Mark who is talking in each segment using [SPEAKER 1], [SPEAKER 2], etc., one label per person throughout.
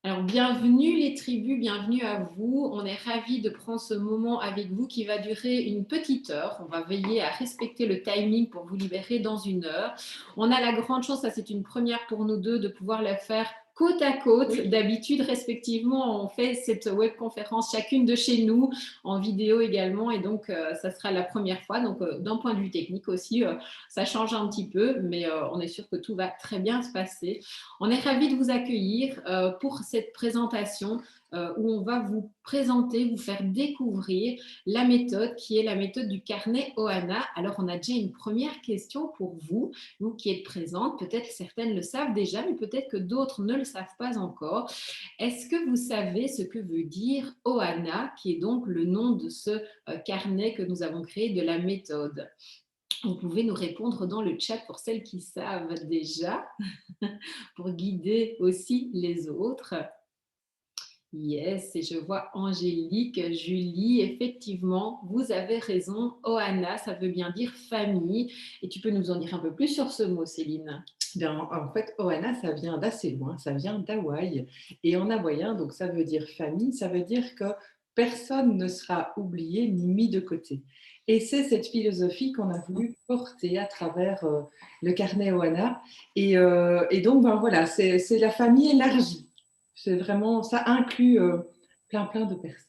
[SPEAKER 1] Alors, bienvenue les tribus, bienvenue à vous. On est ravis de prendre ce moment avec vous qui va durer une petite heure. On va veiller à respecter le timing pour vous libérer dans une heure. On a la grande chance, ça c'est une première pour nous deux, de pouvoir le faire côte à côte.
[SPEAKER 2] Oui,
[SPEAKER 1] D'habitude, respectivement, on fait cette webconférence chacune de chez nous, en vidéo également, et donc ça sera la première fois. Donc, d'un point de vue technique aussi, ça change un petit peu, mais on est sûr que tout va très bien se passer. On est ravis de vous accueillir pour cette présentation où on va vous présenter, vous faire découvrir la méthode qui est la méthode du carnet Ohana. Alors, on a déjà une première question pour vous, vous qui êtes présente. Peut-être certaines le savent déjà, mais peut-être que d'autres ne le savent pas encore. Est-ce que vous savez ce que veut dire Ohana, qui est donc le nom de ce carnet que nous avons créé de la méthode? Vous pouvez nous répondre dans le chat pour celles qui savent déjà, pour guider aussi les autres. Yes, et je vois Angélique, Julie, effectivement, vous avez raison. Ohana, ça veut bien dire famille. Et tu peux nous en dire un peu plus sur ce mot, Céline?
[SPEAKER 2] bien, en fait, Ohana, ça vient d'assez loin, ça vient d'Hawaï. Et en hawaïen, donc ça veut dire famille, ça veut dire que personne ne sera oublié ni mis de côté. Et c'est cette philosophie qu'on a voulu porter à travers le carnet Ohana. Et donc, ben voilà, c'est la famille élargie. C'est vraiment, ça inclut plein de personnes.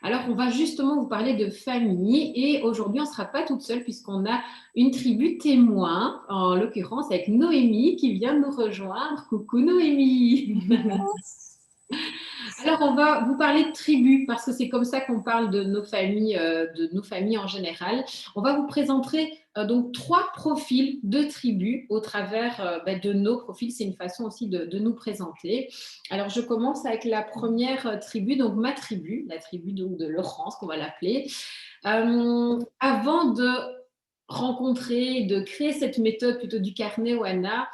[SPEAKER 1] Alors, on va justement vous parler de famille et aujourd'hui, on ne sera pas toute seule puisqu'on a une tribu témoin, en l'occurrence avec Noémie qui vient nous rejoindre. Coucou Noémie. Alors, on va vous parler de tribus parce que c'est comme ça qu'on parle de nos familles en général. On va vous présenter donc 3 profils de tribus au travers de nos profils. C'est une façon aussi de nous présenter. Alors, je commence avec la première tribu, donc ma tribu, la tribu donc de Laurence, qu'on va l'appeler. Avant de rencontrer, de créer cette méthode plutôt du carnet Wana,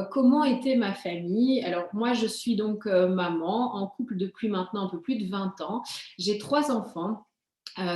[SPEAKER 1] comment était ma famille? Alors moi, je suis donc maman, en couple depuis maintenant un peu plus de 20 ans. J'ai 3 enfants,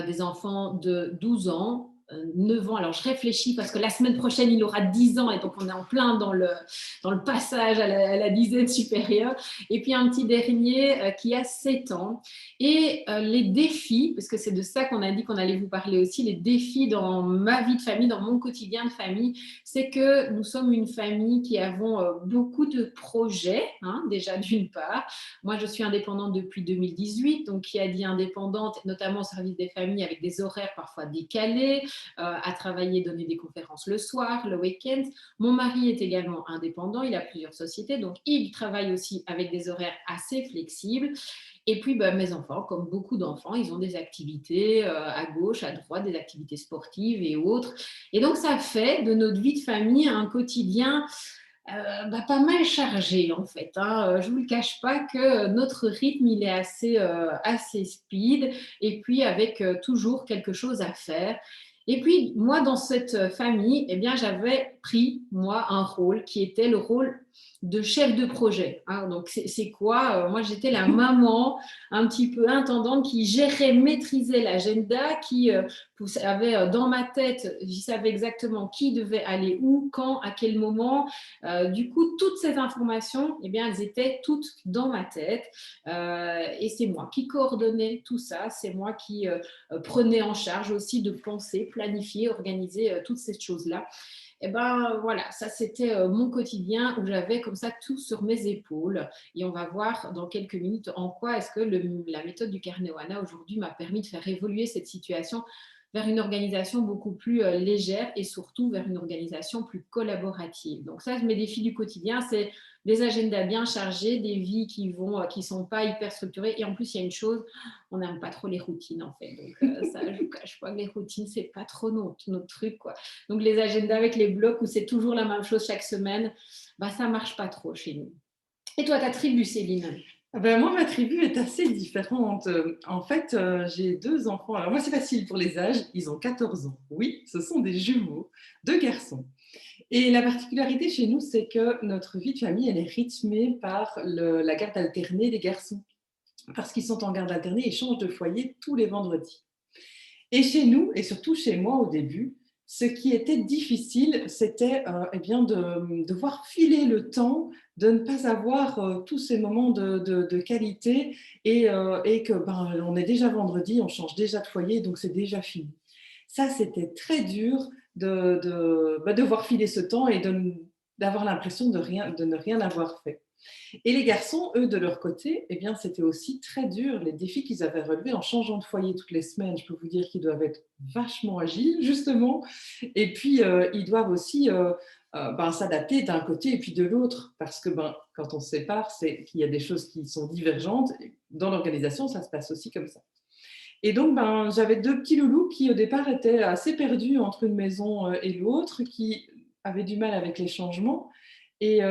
[SPEAKER 1] des enfants de 12 ans, 9 ans. Alors, je réfléchis parce que la semaine prochaine, il aura 10 ans et donc on est en plein dans le passage à la dizaine supérieure. Et puis un petit dernier qui a 7 ans. Et les défis, parce que c'est de ça qu'on a dit qu'on allait vous parler aussi, les défis dans ma vie de famille, dans mon quotidien de famille, c'est que nous sommes une famille qui avons beaucoup de projets, hein, déjà d'une part. Moi, je suis indépendante depuis 2018, donc qui a dit indépendante, notamment au service des familles avec des horaires parfois décalés, à travailler, donner des conférences le soir, le week-end. Mon mari est également indépendant, il a plusieurs sociétés, donc il travaille aussi avec des horaires assez flexibles. Et puis, mes enfants, comme beaucoup d'enfants, ils ont des activités à gauche, à droite, des activités sportives et autres. Et donc, ça fait de notre vie de famille un quotidien pas mal chargé en fait, hein. Je ne vous le cache pas que notre rythme il est assez speed et puis avec toujours quelque chose à faire. Et puis moi dans cette famille, eh bien j'avais pris moi un rôle qui était le rôle de chef de projet, hein. Donc c'est quoi? Moi j'étais la maman un petit peu intendante qui gérait, maîtrisait l'agenda, qui avait dans ma tête, je savais exactement qui devait aller où, quand, à quel moment. Du coup, toutes ces informations, eh bien, elles étaient toutes dans ma tête. Et c'est moi qui coordonnais tout ça. C'est moi qui prenais en charge aussi de penser, planifier, organiser toutes ces choses-là. Et ben voilà, ça c'était mon quotidien où j'avais comme ça tout sur mes épaules. Et on va voir dans quelques minutes en quoi est-ce que la méthode du Carnewana aujourd'hui m'a permis de faire évoluer cette situation vers une organisation beaucoup plus légère et surtout vers une organisation plus collaborative. Donc ça, mes défis du quotidien, c'est des agendas bien chargés, des vies qui sont pas hyper structurées. Et en plus, il y a une chose, on n'aime pas trop les routines en fait. Donc ça, je vous cache pas que les routines, c'est pas trop notre truc quoi. Donc les agendas avec les blocs où c'est toujours la même chose chaque semaine, ça marche pas trop chez nous. Et toi, ta tribu, Céline?
[SPEAKER 2] Ah ben, moi, ma tribu est assez différente. En fait, j'ai deux enfants. Alors moi, c'est facile pour les âges. Ils ont 14 ans. Oui, ce sont des jumeaux, deux garçons. Et la particularité chez nous, c'est que notre vie de famille, elle est rythmée par la garde alternée des garçons. Parce qu'ils sont en garde alternée, ils changent de foyer tous les vendredis. Et chez nous, et surtout chez moi au début, ce qui était difficile, c'était eh bien de voir filer le temps, de ne pas avoir tous ces moments de qualité et que on est déjà vendredi, on change déjà de foyer, donc c'est déjà fini. Ça, c'était très dur de voir filer ce temps et d'avoir l'impression de ne rien avoir fait. Et les garçons, eux, de leur côté, eh bien, c'était aussi très dur, les défis qu'ils avaient relevés en changeant de foyer toutes les semaines. Je peux vous dire qu'ils doivent être vachement agiles, justement. Et puis, ils doivent aussi s'adapter d'un côté et puis de l'autre, parce que quand on se sépare, c'est qu'il y a des choses qui sont divergentes. Dans l'organisation, ça se passe aussi comme ça. Et donc, j'avais deux petits loulous qui, au départ, étaient assez perdus entre une maison et l'autre, qui avaient du mal avec les changements et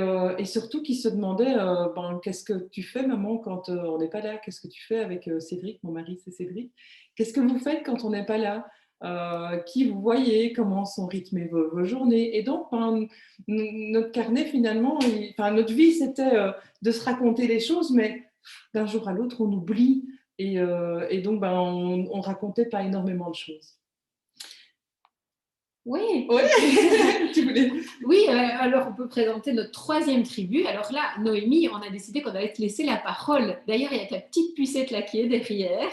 [SPEAKER 2] surtout qui se demandaient qu'est-ce que tu fais, maman, quand on n'est pas là? Qu'est-ce que tu fais avec Cédric? Mon mari, c'est Cédric. Qu'est-ce que vous faites quand on n'est pas là? Qui vous voyez? Comment sont rythmées vos journées? Et donc, notre carnet, finalement, notre vie, c'était de se raconter les choses, mais d'un jour à l'autre, on oublie. Et donc, on racontait pas énormément de choses.
[SPEAKER 1] Oui,
[SPEAKER 2] ouais. Tu voulais...
[SPEAKER 1] Oui, alors on peut présenter notre troisième tribu. Alors là, Noémie, on a décidé qu'on allait te laisser la parole. D'ailleurs, il y a ta petite pucette là qui est derrière.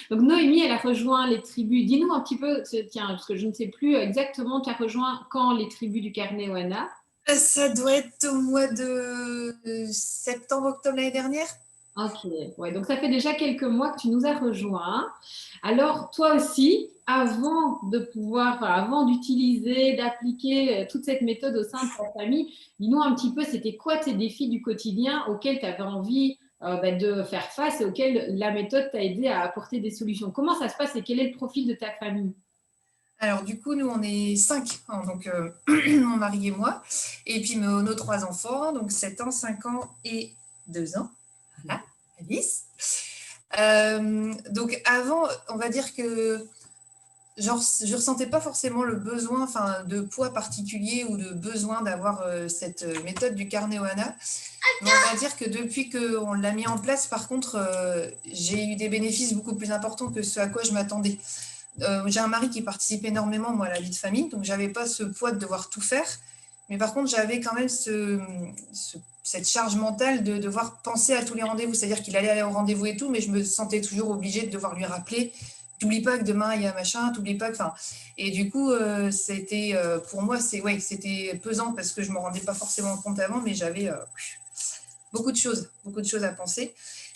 [SPEAKER 1] Donc Noémie, elle a rejoint les tribus. Dis-nous un petit peu, tiens, parce que je ne sais plus exactement, tu as rejoint quand les tribus du Carnet Oana?
[SPEAKER 3] Ça doit être au mois de septembre-octobre l'année dernière.
[SPEAKER 1] Ok, ouais, donc ça fait déjà quelques mois que tu nous as rejoints. Alors, toi aussi, avant d'utiliser, d'appliquer toute cette méthode au sein de ta famille, dis-nous un petit peu, c'était quoi tes défis du quotidien auxquels tu avais envie de faire face et auxquels la méthode t'a aidé à apporter des solutions? Comment ça se passe et quel est le profil de ta famille?
[SPEAKER 3] Alors, du coup, nous, on est 5, hein, donc mon mari et moi, et puis nos 3 enfants, donc 7 ans, 5 ans et 2 ans. Voilà, Alice. Donc, avant, on va dire que je ressentais pas forcément le besoin de poids particulier ou de besoin d'avoir cette méthode du Carnet Oana. Mais on va dire que depuis qu'on l'a mis en place, par contre, j'ai eu des bénéfices beaucoup plus importants que ce à quoi je m'attendais. J'ai un mari qui participe énormément, moi, à la vie de famille, donc j'avais pas ce poids de devoir tout faire. Mais par contre, j'avais quand même cette charge mentale de devoir penser à tous les rendez-vous. C'est-à-dire qu'il allait aller au rendez-vous et tout, mais je me sentais toujours obligée de devoir lui rappeler. T'oublies pas que demain il y a machin, t'oublies pas que. Et du coup, c'était pour moi, c'était pesant parce que je me rendais pas forcément compte avant, mais j'avais beaucoup de choses à penser.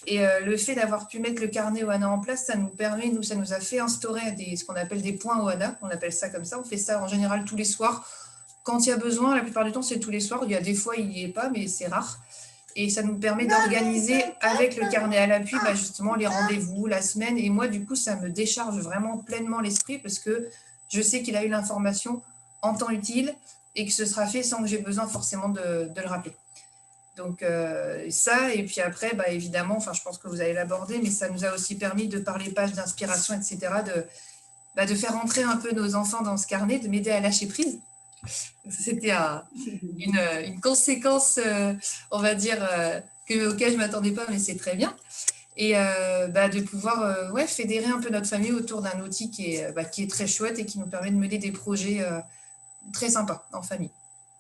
[SPEAKER 3] Et le fait d'avoir pu mettre le carnet Oana en place, ça nous a fait instaurer ce qu'on appelle des points Oana. On appelle ça comme ça. On fait ça en général tous les soirs. Quand il y a besoin, la plupart du temps, c'est tous les soirs. Il y a des fois, il n'y est pas, mais c'est rare. Et ça nous permet d'organiser avec le carnet à l'appui, justement, les rendez-vous, la semaine. Et moi, du coup, ça me décharge vraiment pleinement l'esprit parce que je sais qu'il a eu l'information en temps utile et que ce sera fait sans que j'ai besoin forcément de le rappeler. Donc ça, et puis après, évidemment, je pense que vous allez l'aborder, mais ça nous a aussi permis, de par les pages d'inspiration, etc., de faire entrer un peu nos enfants dans ce carnet, de m'aider à lâcher prise. C'était une conséquence, on va dire, auquel je ne m'attendais pas, mais c'est très bien. Et de pouvoir fédérer un peu notre famille autour d'un outil qui est très chouette et qui nous permet de mener des projets très sympas en famille.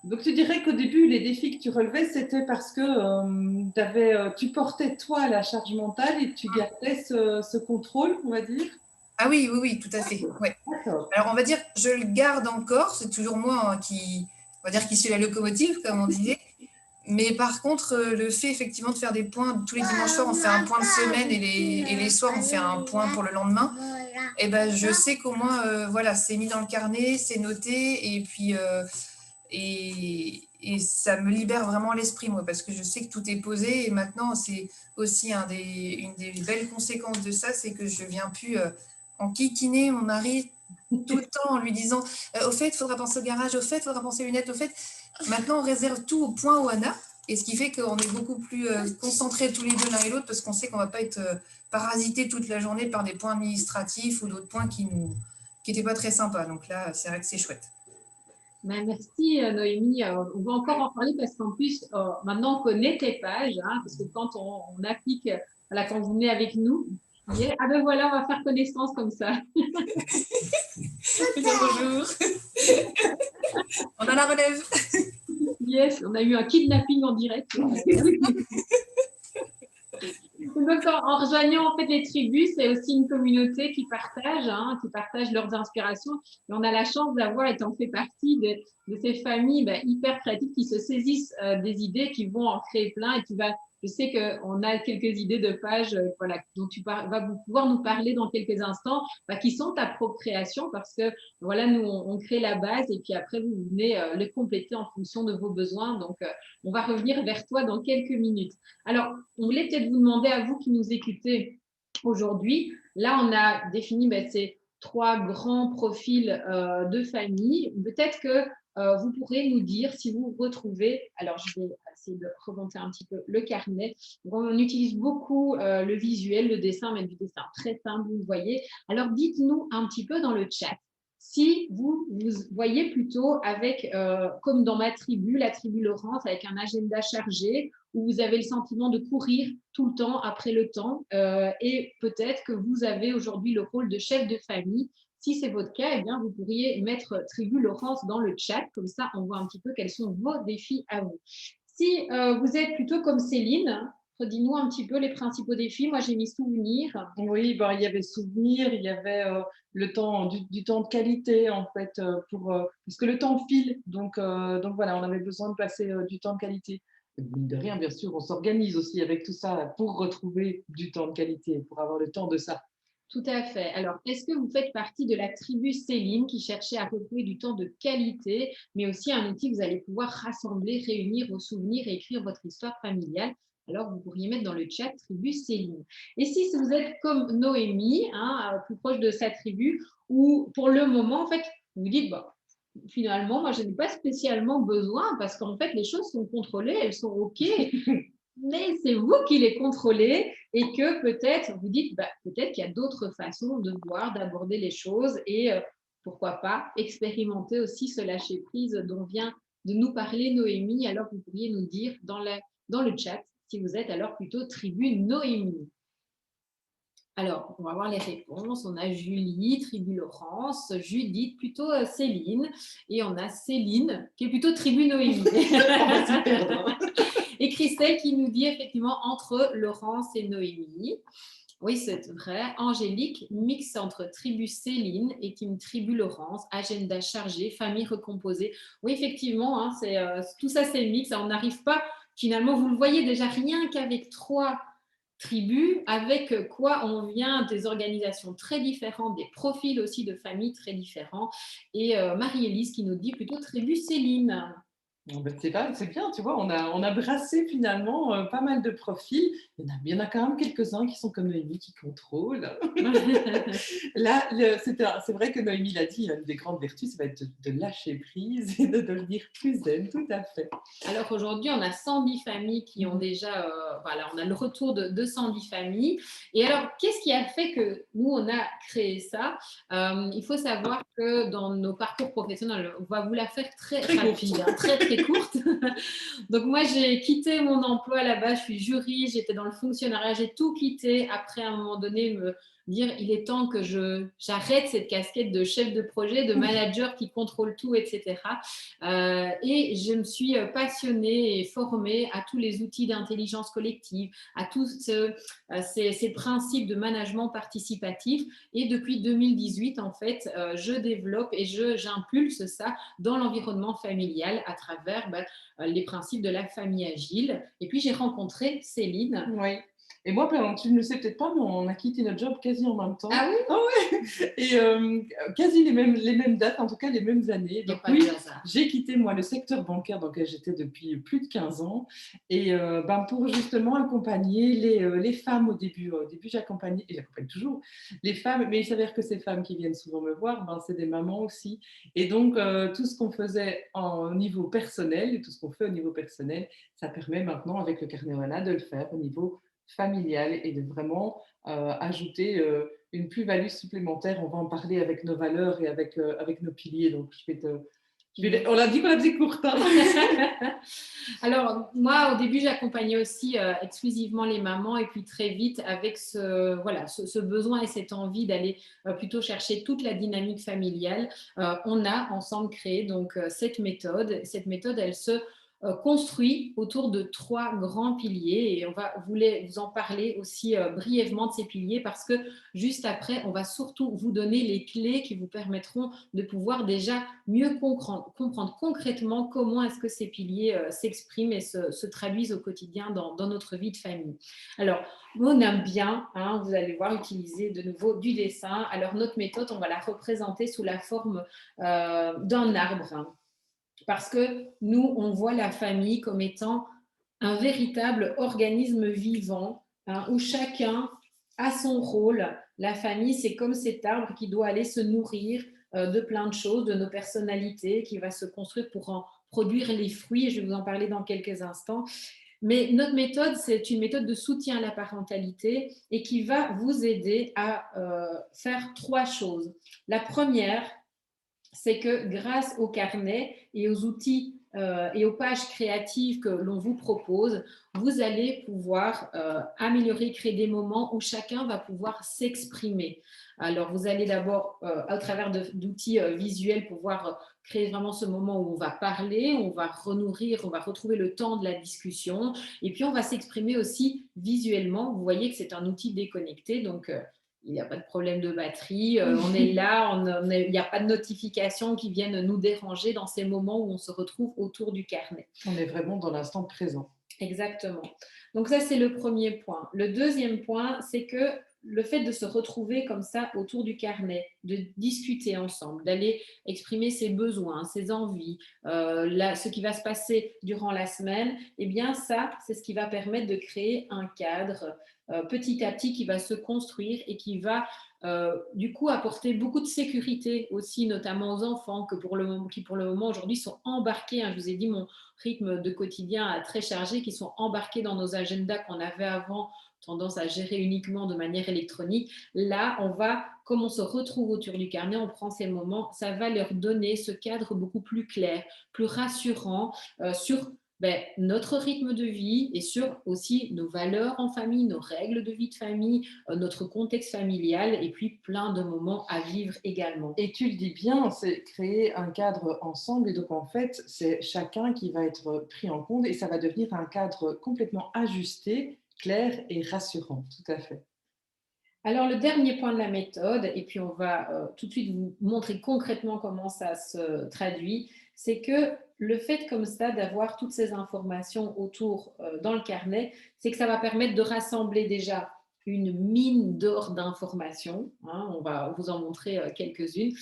[SPEAKER 2] Donc, tu dirais qu'au début, les défis que tu relevais, c'était parce que tu portais, toi, la charge mentale et tu gardais ce contrôle, on va dire?
[SPEAKER 3] Ah oui, tout à fait. Ouais. Alors, on va dire, je le garde encore. C'est toujours moi qui suis la locomotive, comme on disait. Mais par contre, le fait, effectivement, de faire des points, tous les dimanches soirs, on fait un point de semaine et les soirs, on fait un point pour le lendemain. Et je sais qu'au moins, c'est mis dans le carnet, c'est noté. Et puis... Et ça me libère vraiment l'esprit, moi, parce que je sais que tout est posé. Et maintenant, c'est aussi une des belles conséquences de ça, c'est que je viens plus enquiquiner mon mari tout le temps en lui disant au fait, il faudra penser au garage, au fait, il faudra penser aux lunettes, au fait. Maintenant, on réserve tout au point Oana, et ce qui fait qu'on est beaucoup plus concentrés tous les deux l'un et l'autre, parce qu'on sait qu'on ne va pas être parasité toute la journée par des points administratifs ou d'autres points qui n'étaient pas très sympas. Donc là, c'est vrai que c'est chouette.
[SPEAKER 1] Merci Noémie. On va encore en parler parce qu'en plus, maintenant on connaît tes pages, parce que quand on applique, quand vous venez avec nous, voilà, on va faire connaissance comme ça.
[SPEAKER 3] Bonjour. On a la relève.
[SPEAKER 1] Yes, on a eu un kidnapping en direct. Donc, en rejoignant en fait les tribus, c'est aussi une communauté qui partage leurs inspirations. Et on a la chance d'avoir, étant fait partie de ces familles hyper créatives qui se saisissent des idées, qui vont en créer plein. Et je sais qu'on a quelques idées de pages voilà, dont tu vas pouvoir nous parler dans quelques instants, qui sont ta propre création parce que voilà, nous, on crée la base et puis après, vous venez le compléter en fonction de vos besoins. Donc, on va revenir vers toi dans quelques minutes. Alors, on voulait peut-être vous demander à vous qui nous écoutez aujourd'hui, là on a défini ces 3 grands profils de famille. Peut-être que vous pourrez nous dire si vous retrouvez, alors je vais essayer de remonter un petit peu le carnet. On utilise beaucoup le visuel, le dessin, mais du dessin très simple, vous le voyez. Alors dites-nous un petit peu dans le chat si vous voyez plutôt avec, comme dans ma tribu, la tribu Laurence, avec un agenda chargé, où vous avez le sentiment de courir tout le temps après le temps, et peut-être que vous avez aujourd'hui le rôle de chef de famille. Si c'est votre cas, eh bien, vous pourriez mettre tribu Laurence dans le chat, comme ça on voit un petit peu quels sont vos défis à vous. Si vous êtes plutôt comme Céline, dis-nous un petit peu les principaux défis. Moi, j'ai mis souvenirs.
[SPEAKER 2] Oui, bon, il y avait souvenirs, il y avait le temps, du temps de qualité, en fait, parce que le temps file. Donc voilà, on avait besoin de passer du temps de qualité. Mine de rien, bien sûr, on s'organise aussi avec tout ça pour retrouver du temps de qualité, pour avoir le temps de ça.
[SPEAKER 1] Tout à fait. Alors, est-ce que vous faites partie de la tribu Céline qui cherchait à retrouver du temps de qualité, mais aussi un outil que vous allez pouvoir rassembler, réunir vos souvenirs et écrire votre histoire familiale? Alors, vous pourriez mettre dans le chat tribu Céline. Et si vous êtes comme Noémie, plus proche de sa tribu, où pour le moment, en fait, vous dites, finalement, moi, je n'ai pas spécialement besoin parce qu'en fait, les choses sont contrôlées, elles sont OK. Mais c'est vous qui les contrôlez et que peut-être vous dites peut-être qu'il y a d'autres façons de voir, d'aborder les choses et pourquoi pas expérimenter aussi ce lâcher prise dont vient de nous parler Noémie. Alors vous pourriez nous dire dans le chat si vous êtes alors plutôt tribu Noémie. Alors, on va voir les réponses. On a Julie, tribu Laurence, Judith, plutôt Céline, et on a Céline qui est plutôt tribu Noémie. Et Christelle qui nous dit effectivement entre Laurence et Noémie. Oui, c'est vrai. Angélique, mix entre tribu Céline et team tribu Laurence, agenda chargé, famille recomposée. Oui, effectivement, tout ça c'est mix. On n'arrive pas, finalement, vous le voyez déjà, rien qu'avec 3 tribus, avec quoi on vient des organisations très différentes, des profils aussi de familles très différents. Et Marie-Élise qui nous dit plutôt tribu Céline.
[SPEAKER 2] C'est bien, tu vois, on a brassé finalement pas mal de profils. Il y en a quand même quelques-uns qui sont comme Noémie, qui contrôlent. Là, c'est vrai que Noémie l'a dit, une des grandes vertus, ça va être de lâcher prise et de devenir plus zen, tout à fait.
[SPEAKER 1] Alors aujourd'hui, on a 110 familles qui ont déjà, on a le retour de 210 familles. Et alors, qu'est-ce qui a fait que nous, on a créé ça? Il faut savoir que dans nos parcours professionnels, on va vous la faire très rapide, très courte. Donc moi, j'ai quitté mon emploi là-bas, je suis jury, j'étais dans le fonctionnariat, j'ai tout quitté. Après, à un moment donné, me dire il est temps que j'arrête cette casquette de chef de projet, de manager qui contrôle tout, etc. Et je me suis passionnée et formée à tous les outils d'intelligence collective, à tous ces principes de management participatif. Et depuis 2018, en fait, je développe et j'impulse ça dans l'environnement familial à travers les principes de la famille agile. Et puis, j'ai rencontré Céline.
[SPEAKER 2] Oui. Et moi, tu ne le sais peut-être pas, mais on a quitté notre job quasi en même temps.
[SPEAKER 1] Ah oui?
[SPEAKER 2] Ah ouais. Et quasi les mêmes dates, en tout cas les mêmes années. Donc oui, j'ai quitté moi le secteur bancaire dans lequel j'étais depuis plus de 15 ans. Et pour justement accompagner les femmes au début. Au début, j'accompagnais, et j'accompagne toujours, les femmes. Mais il s'avère que ces femmes qui viennent souvent me voir, c'est des mamans aussi. Et donc, tout ce qu'on faisait au niveau personnel, et tout ce qu'on fait au niveau personnel, ça permet maintenant, avec le carnet Oana, de le faire au niveau familiale et de vraiment ajouter une plus-value supplémentaire. On va en parler avec nos valeurs et avec nos piliers. Donc, on a dit qu'on la faisait courte. Hein.
[SPEAKER 1] Alors, moi, au début, j'accompagnais aussi exclusivement les mamans et puis très vite, avec ce besoin et cette envie d'aller plutôt chercher toute la dynamique familiale, on a ensemble créé donc cette méthode. Cette méthode, elle se construit autour de 3 grands piliers et on va vous en parler aussi brièvement de ces piliers parce que juste après, on va surtout vous donner les clés qui vous permettront de pouvoir déjà mieux comprendre concrètement comment est-ce que ces piliers s'expriment et se traduisent au quotidien dans notre vie de famille. Alors, on aime bien, hein, vous allez voir, utiliser de nouveau du dessin. Alors, notre méthode, on va la représenter sous la forme d'un arbre, hein. Parce que nous, on voit la famille comme étant un véritable organisme vivant, hein, où chacun a son rôle. La famille, c'est comme cet arbre qui doit aller se nourrir de plein de choses, de nos personnalités, qui va se construire pour en produire les fruits. Je vais vous en parler dans quelques instants. Mais notre méthode, c'est une méthode de soutien à la parentalité et qui va vous aider à faire 3 choses. La première, c'est que grâce au carnet et aux outils et aux pages créatives que l'on vous propose, vous allez pouvoir améliorer, créer des moments où chacun va pouvoir s'exprimer. Alors, vous allez d'abord, à travers d'outils visuels, pouvoir créer vraiment ce moment où on va parler, on va renourrir, on va retrouver le temps de la discussion, et puis on va s'exprimer aussi visuellement. Vous voyez que c'est un outil déconnecté, donc il n'y a pas de problème de batterie, on est là, il n'y a pas de notifications qui viennent nous déranger dans ces moments où on se retrouve autour du carnet.
[SPEAKER 2] On est vraiment dans l'instant présent.
[SPEAKER 1] Exactement. Donc ça, c'est le premier point. Le deuxième point, c'est que le fait de se retrouver comme ça autour du carnet, de discuter ensemble, d'aller exprimer ses besoins, ses envies, ce qui va se passer durant la semaine, eh bien ça, c'est ce qui va permettre de créer un cadre petit à petit qui va se construire et qui va du coup apporter beaucoup de sécurité aussi, notamment aux enfants qui pour le moment aujourd'hui sont embarqués, hein, je vous ai dit mon rythme de quotidien très chargé, qui sont embarqués dans nos agendas qu'on avait avant tendance à gérer uniquement de manière électronique. Là, comme on se retrouve autour du carnet, on prend ces moments, ça va leur donner ce cadre beaucoup plus clair, plus rassurant sur notre rythme de vie et sur aussi nos valeurs en famille, nos règles de vie de famille, notre contexte familial et puis plein de moments à vivre également.
[SPEAKER 2] Et tu le dis bien, c'est créer un cadre ensemble et donc en fait, c'est chacun qui va être pris en compte et ça va devenir un cadre complètement ajusté, clair et rassurant, tout à fait.
[SPEAKER 1] Alors, le dernier point de la méthode, et puis on va tout de suite vous montrer concrètement comment ça se traduit, c'est que le fait comme ça d'avoir toutes ces informations autour dans le carnet, c'est que ça va permettre de rassembler déjà une mine d'or d'informations, hein, on va vous en montrer quelques-unes,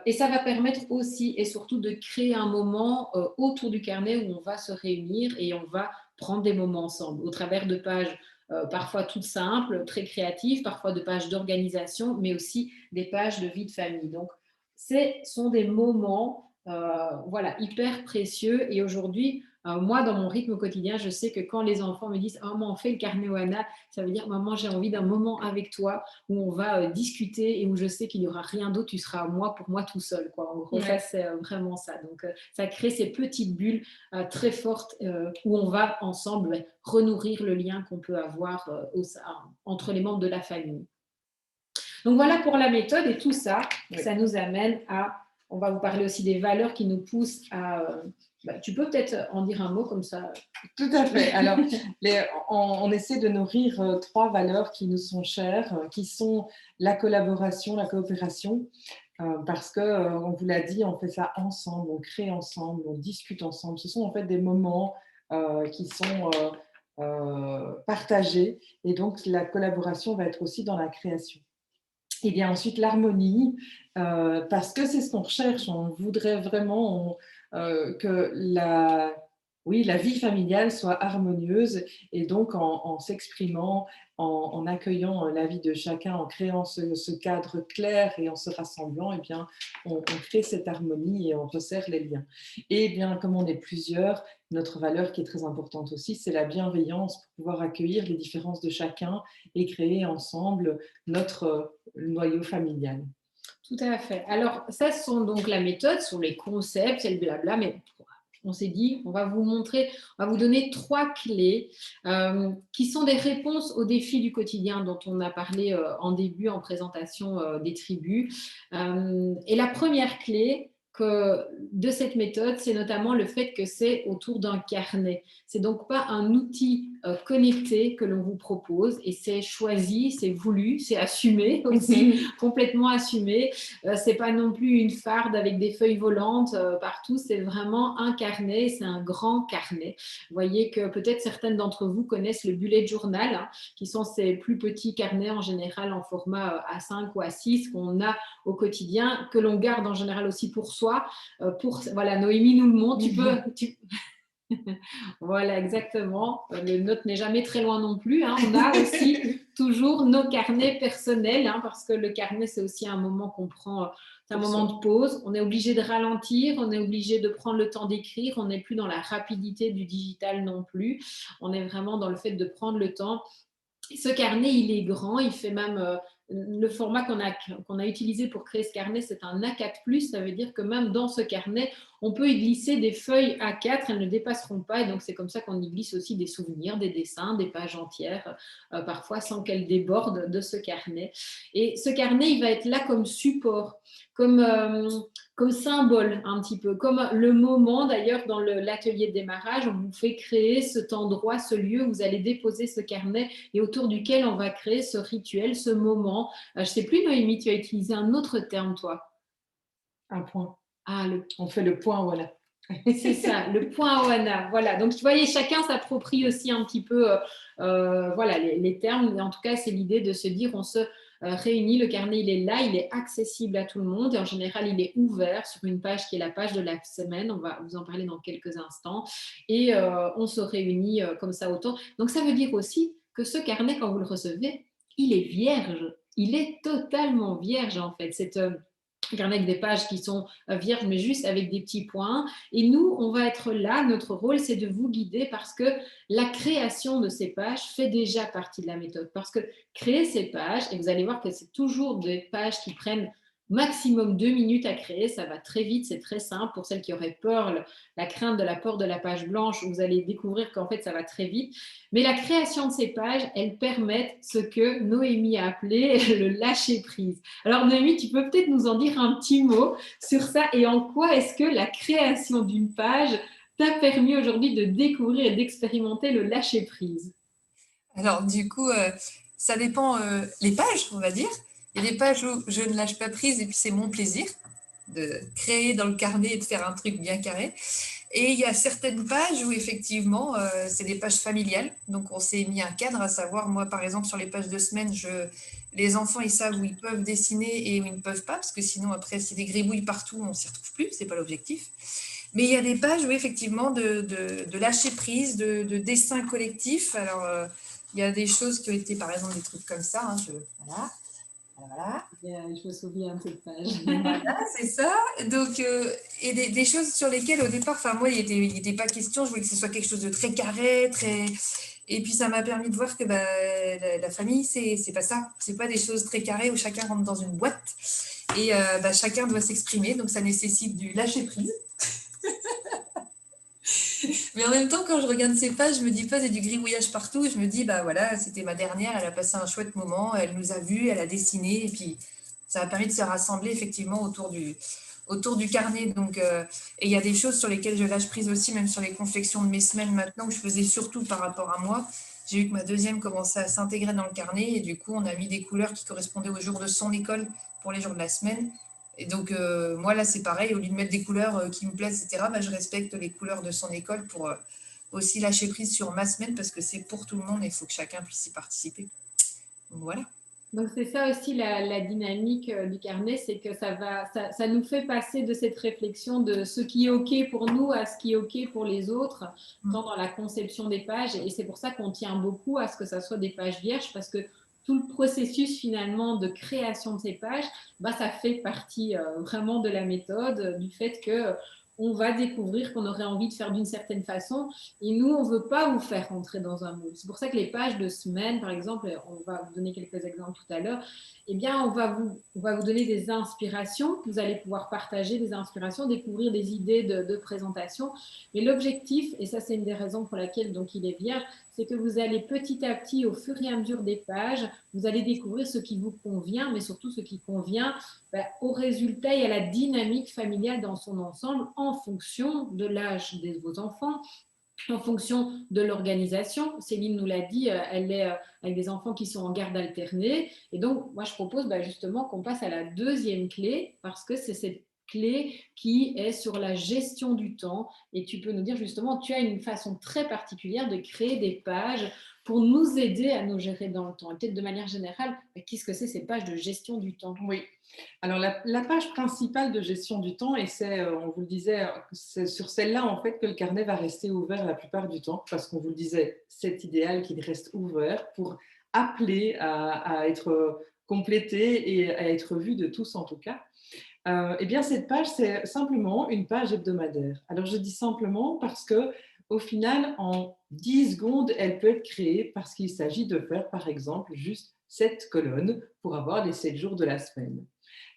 [SPEAKER 1] et ça va permettre aussi et surtout de créer un moment autour du carnet où on va se réunir et on va prendre des moments ensemble au travers de pages parfois toutes simples, très créatives, parfois de pages d'organisation, mais aussi des pages de vie de famille. Donc, ce sont des moments voilà, hyper précieux. Et aujourd'hui, moi, dans mon rythme quotidien, je sais que quand les enfants me disent « Oh, maman, on fait le carnet Ohana », ça veut dire « Maman, j'ai envie d'un moment avec toi où on va discuter et où je sais qu'il n'y aura rien d'autre, tu seras moi pour moi tout seul. » quoi. En gros, ça, c'est vraiment ça. Donc, ça crée ces petites bulles très fortes où on va ensemble renourrir le lien qu'on peut avoir entre les membres de la famille. Donc, voilà pour la méthode et tout ça, ça nous amène à... On va vous parler aussi des valeurs qui nous poussent à... tu peux peut-être en dire un mot comme ça.
[SPEAKER 2] Tout à fait. Alors, on essaie de nourrir 3 valeurs qui nous sont chères, qui sont la collaboration, la coopération, parce qu'on vous l'a dit, on fait ça ensemble, on crée ensemble, on discute ensemble. Ce sont en fait des moments qui sont partagés et donc la collaboration va être aussi dans la création. Et bien ensuite l'harmonie, parce que c'est ce qu'on recherche, on voudrait vraiment que la vie familiale soit harmonieuse et donc en s'exprimant, en accueillant la vie de chacun, en créant ce cadre clair et en se rassemblant, eh bien, on crée cette harmonie et on resserre les liens. Et bien, comme on est plusieurs, notre valeur qui est très importante aussi, c'est la bienveillance pour pouvoir accueillir les différences de chacun et créer ensemble notre noyau familial.
[SPEAKER 1] Tout à fait. Alors, ça, ce sont donc la méthode, ce sont les concepts, c'est le blabla, mais on s'est dit, on va vous montrer, on va vous donner 3 clés qui sont des réponses aux défis du quotidien dont on a parlé en début, en présentation des tribus. Et la première clé de cette méthode, c'est notamment le fait que c'est autour d'un carnet. C'est donc pas un outil connecté que l'on vous propose et c'est choisi, c'est voulu, c'est assumé aussi, complètement assumé. C'est pas non plus une farde avec des feuilles volantes partout, c'est vraiment un carnet, c'est un grand carnet. Vous voyez que peut-être certaines d'entre vous connaissent le bullet journal, hein, qui sont ces plus petits carnets en général en format A5 ou A6 qu'on a au quotidien, que l'on garde en général aussi pour soi. Voilà, Noémie nous le montre. Voilà, exactement. Le nôtre n'est jamais très loin non plus, hein. On a aussi toujours nos carnets personnels, hein, parce que le carnet, c'est aussi un moment qu'on prend, c'est un moment de pause. On est obligé de ralentir, on est obligé de prendre le temps d'écrire. On n'est plus dans la rapidité du digital non plus. On est vraiment dans le fait de prendre le temps. Ce carnet, il est grand, il fait même le format qu'on a utilisé pour créer ce carnet, c'est un A4+, ça veut dire que même dans ce carnet, on peut y glisser des feuilles A4, elles ne dépasseront pas, et donc c'est comme ça qu'on y glisse aussi des souvenirs, des dessins, des pages entières, parfois sans qu'elles débordent de ce carnet. Et ce carnet, il va être là comme support, comme symbole un petit peu, comme le moment d'ailleurs dans l'atelier de démarrage, on vous fait créer cet endroit, ce lieu où vous allez déposer ce carnet et autour duquel on va créer ce rituel, ce moment. Je ne sais plus, Noémie, tu as utilisé un autre terme, toi.
[SPEAKER 2] Un point.
[SPEAKER 1] Ah,
[SPEAKER 2] on fait le point, voilà.
[SPEAKER 1] C'est ça, le point Oana. Voilà, donc vous voyez, chacun s'approprie aussi un petit peu voilà, les termes. Mais en tout cas, c'est l'idée de se dire, on se réunit, le carnet, il est là, il est accessible à tout le monde. Et en général, il est ouvert sur une page qui est la page de la semaine. On va vous en parler dans quelques instants. Et on se réunit comme ça autour. Donc, ça veut dire aussi que ce carnet, quand vous le recevez, il est vierge. Il est totalement vierge, en fait. C'est carnet avec des pages qui sont vierges, mais juste avec des petits points. Et nous, on va être là. Notre rôle, c'est de vous guider parce que la création de ces pages fait déjà partie de la méthode. Parce que créer ces pages, et vous allez voir que c'est toujours des pages qui prennent maximum 2 minutes à créer, ça va très vite, c'est très simple. Pour celles qui auraient peur, la crainte de la peur de la page blanche, vous allez découvrir qu'en fait, ça va très vite. Mais la création de ces pages, elles permettent ce que Noémie a appelé le lâcher-prise. Alors Noémie, tu peux peut-être nous en dire un petit mot sur ça et en quoi est-ce que la création d'une page t'a permis aujourd'hui de découvrir et d'expérimenter le lâcher-prise?
[SPEAKER 3] Alors, du coup, ça dépend les pages, on va dire. Il y a des pages où je ne lâche pas prise et puis c'est mon plaisir de créer dans le carnet et de faire un truc bien carré. Et il y a certaines pages où effectivement, c'est des pages familiales. Donc, on s'est mis un cadre, à savoir, moi, par exemple, sur les pages de semaine, les enfants, ils savent où ils peuvent dessiner et où ils ne peuvent pas, parce que sinon, après, c'est des gribouilles partout, on ne s'y retrouve plus, c'est pas l'objectif. Mais il y a des pages où effectivement, de lâcher prise, de dessin collectif. Alors, il y a des choses qui ont été, par exemple, des trucs comme ça. Hein, voilà. Voilà.
[SPEAKER 1] Je me souviens de cette page.
[SPEAKER 3] Voilà, c'est ça. Donc, et des choses sur lesquelles, au départ, enfin, moi, il n'était pas question. Je voulais que ce soit quelque chose de très carré, très. Et puis, ça m'a permis de voir que la famille, c'est pas ça. C'est pas des choses très carrées où chacun rentre dans une boîte et chacun doit s'exprimer. Donc, ça nécessite du lâcher prise. Mais en même temps, quand je regarde ces pages, je me dis pas, c'est du gribouillage partout. Je me dis, bah voilà, c'était ma dernière, elle a passé un chouette moment, elle nous a vus, elle a dessiné, et puis ça a permis de se rassembler effectivement autour du carnet. Donc, et il y a des choses sur lesquelles je lâche prise aussi, même sur les confections de mes semaines maintenant, où je faisais surtout par rapport à moi. J'ai eu que ma deuxième commençait à s'intégrer dans le carnet, et du coup, on a mis des couleurs qui correspondaient aux jours de son école pour les jours de la semaine. Et donc, moi, là, c'est pareil. Au lieu de mettre des couleurs qui me plaisent, etc., je respecte les couleurs de son école pour aussi lâcher prise sur ma semaine parce que c'est pour tout le monde et il faut que chacun puisse y participer. Donc, voilà.
[SPEAKER 1] Donc, c'est ça aussi la dynamique du carnet, c'est que ça nous fait passer de cette réflexion de ce qui est OK pour nous à ce qui est OK pour les autres, tant dans la conception des pages. Et c'est pour ça qu'on tient beaucoup à ce que ça soit des pages vierges, parce que tout le processus finalement de création de ces pages, ça fait partie vraiment de la méthode, du fait que on va découvrir qu'on aurait envie de faire d'une certaine façon. Et nous, on ne veut pas vous faire rentrer dans un moule. C'est pour ça que les pages de semaine, par exemple, on va vous donner quelques exemples tout à l'heure, eh bien, on va vous donner des inspirations. Vous allez pouvoir partager des inspirations, découvrir des idées de présentation. Mais l'objectif, et ça c'est une des raisons pour laquelle donc, il est vierge, c'est que vous allez petit à petit, au fur et à mesure des pages, vous allez découvrir ce qui vous convient, mais surtout ce qui convient au résultat et à la dynamique familiale dans son ensemble en fonction de l'âge de vos enfants, en fonction de l'organisation. Céline nous l'a dit, elle est avec des enfants qui sont en garde alternée. Et donc, moi, je propose justement qu'on passe à la deuxième clé, parce que c'est cette clé qui est sur la gestion du temps. Et tu peux nous dire justement, tu as une façon très particulière de créer des pages pour nous aider à nous gérer dans le temps. Et peut-être de manière générale, qu'est-ce que c'est ces pages de gestion du temps?
[SPEAKER 2] Oui. Alors, la page principale de gestion du temps, et c'est, on vous le disait, c'est sur celle-là, en fait, que le carnet va rester ouvert la plupart du temps, parce qu'on vous le disait, c'est idéal qu'il reste ouvert pour appeler à être complété et à être vu de tous, en tout cas. Eh bien, cette page, c'est simplement une page hebdomadaire. Alors, je dis simplement parce que, au final, en 10 secondes, elle peut être créée parce qu'il s'agit de faire, par exemple, juste 7 colonnes pour avoir les 7 jours de la semaine.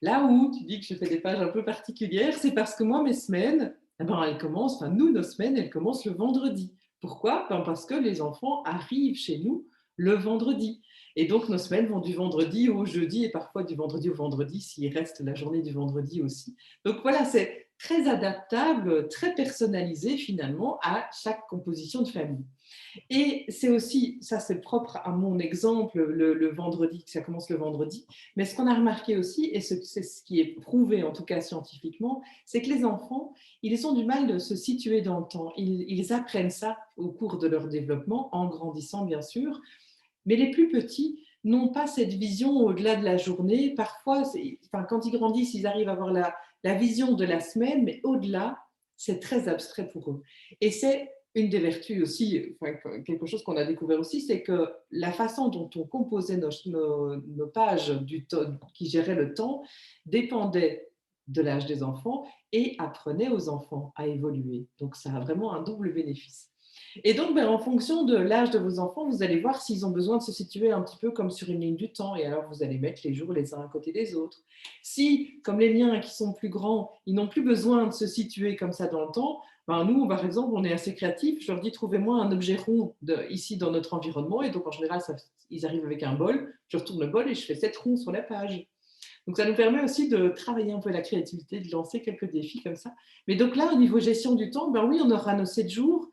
[SPEAKER 2] Là où tu dis que je fais des pages un peu particulières, c'est parce que moi, mes semaines, elles commencent, enfin, nous, nos semaines, elles commencent le vendredi. Pourquoi? Parce que les enfants arrivent chez nous le vendredi. Et donc, nos semaines vont du vendredi au jeudi et parfois du vendredi au vendredi s'il reste la journée du vendredi aussi. Donc voilà, c'est très adaptable, très personnalisé finalement à chaque composition de famille. Et c'est aussi, ça c'est propre à mon exemple, le vendredi, que ça commence le vendredi, mais ce qu'on a remarqué aussi, et c'est ce qui est prouvé en tout cas scientifiquement, c'est que les enfants, ils ont du mal de se situer dans le temps. Ils apprennent ça au cours de leur développement, en grandissant bien sûr, mais les plus petits n'ont pas cette vision au-delà de la journée. Parfois, quand ils grandissent, ils arrivent à avoir la vision de la semaine, mais au-delà, c'est très abstrait pour eux. Et c'est une des vertus aussi, quelque chose qu'on a découvert aussi, c'est que la façon dont on composait nos pages qui géraient le temps dépendait de l'âge des enfants et apprenait aux enfants à évoluer. Donc, ça a vraiment un double bénéfice. Et donc, en fonction de l'âge de vos enfants, vous allez voir s'ils ont besoin de se situer un petit peu comme sur une ligne du temps. Et alors, vous allez mettre les jours les uns à côté des autres. Si, comme les miens qui sont plus grands, ils n'ont plus besoin de se situer comme ça dans le temps, nous, par exemple, on est assez créatifs. Je leur dis, trouvez-moi un objet rond ici dans notre environnement. Et donc, en général, ils arrivent avec un bol. Je retourne le bol et je fais 7 ronds sur la page. Donc, ça nous permet aussi de travailler un peu la créativité, de lancer quelques défis comme ça. Mais donc là, au niveau gestion du temps, oui, on aura nos 7 jours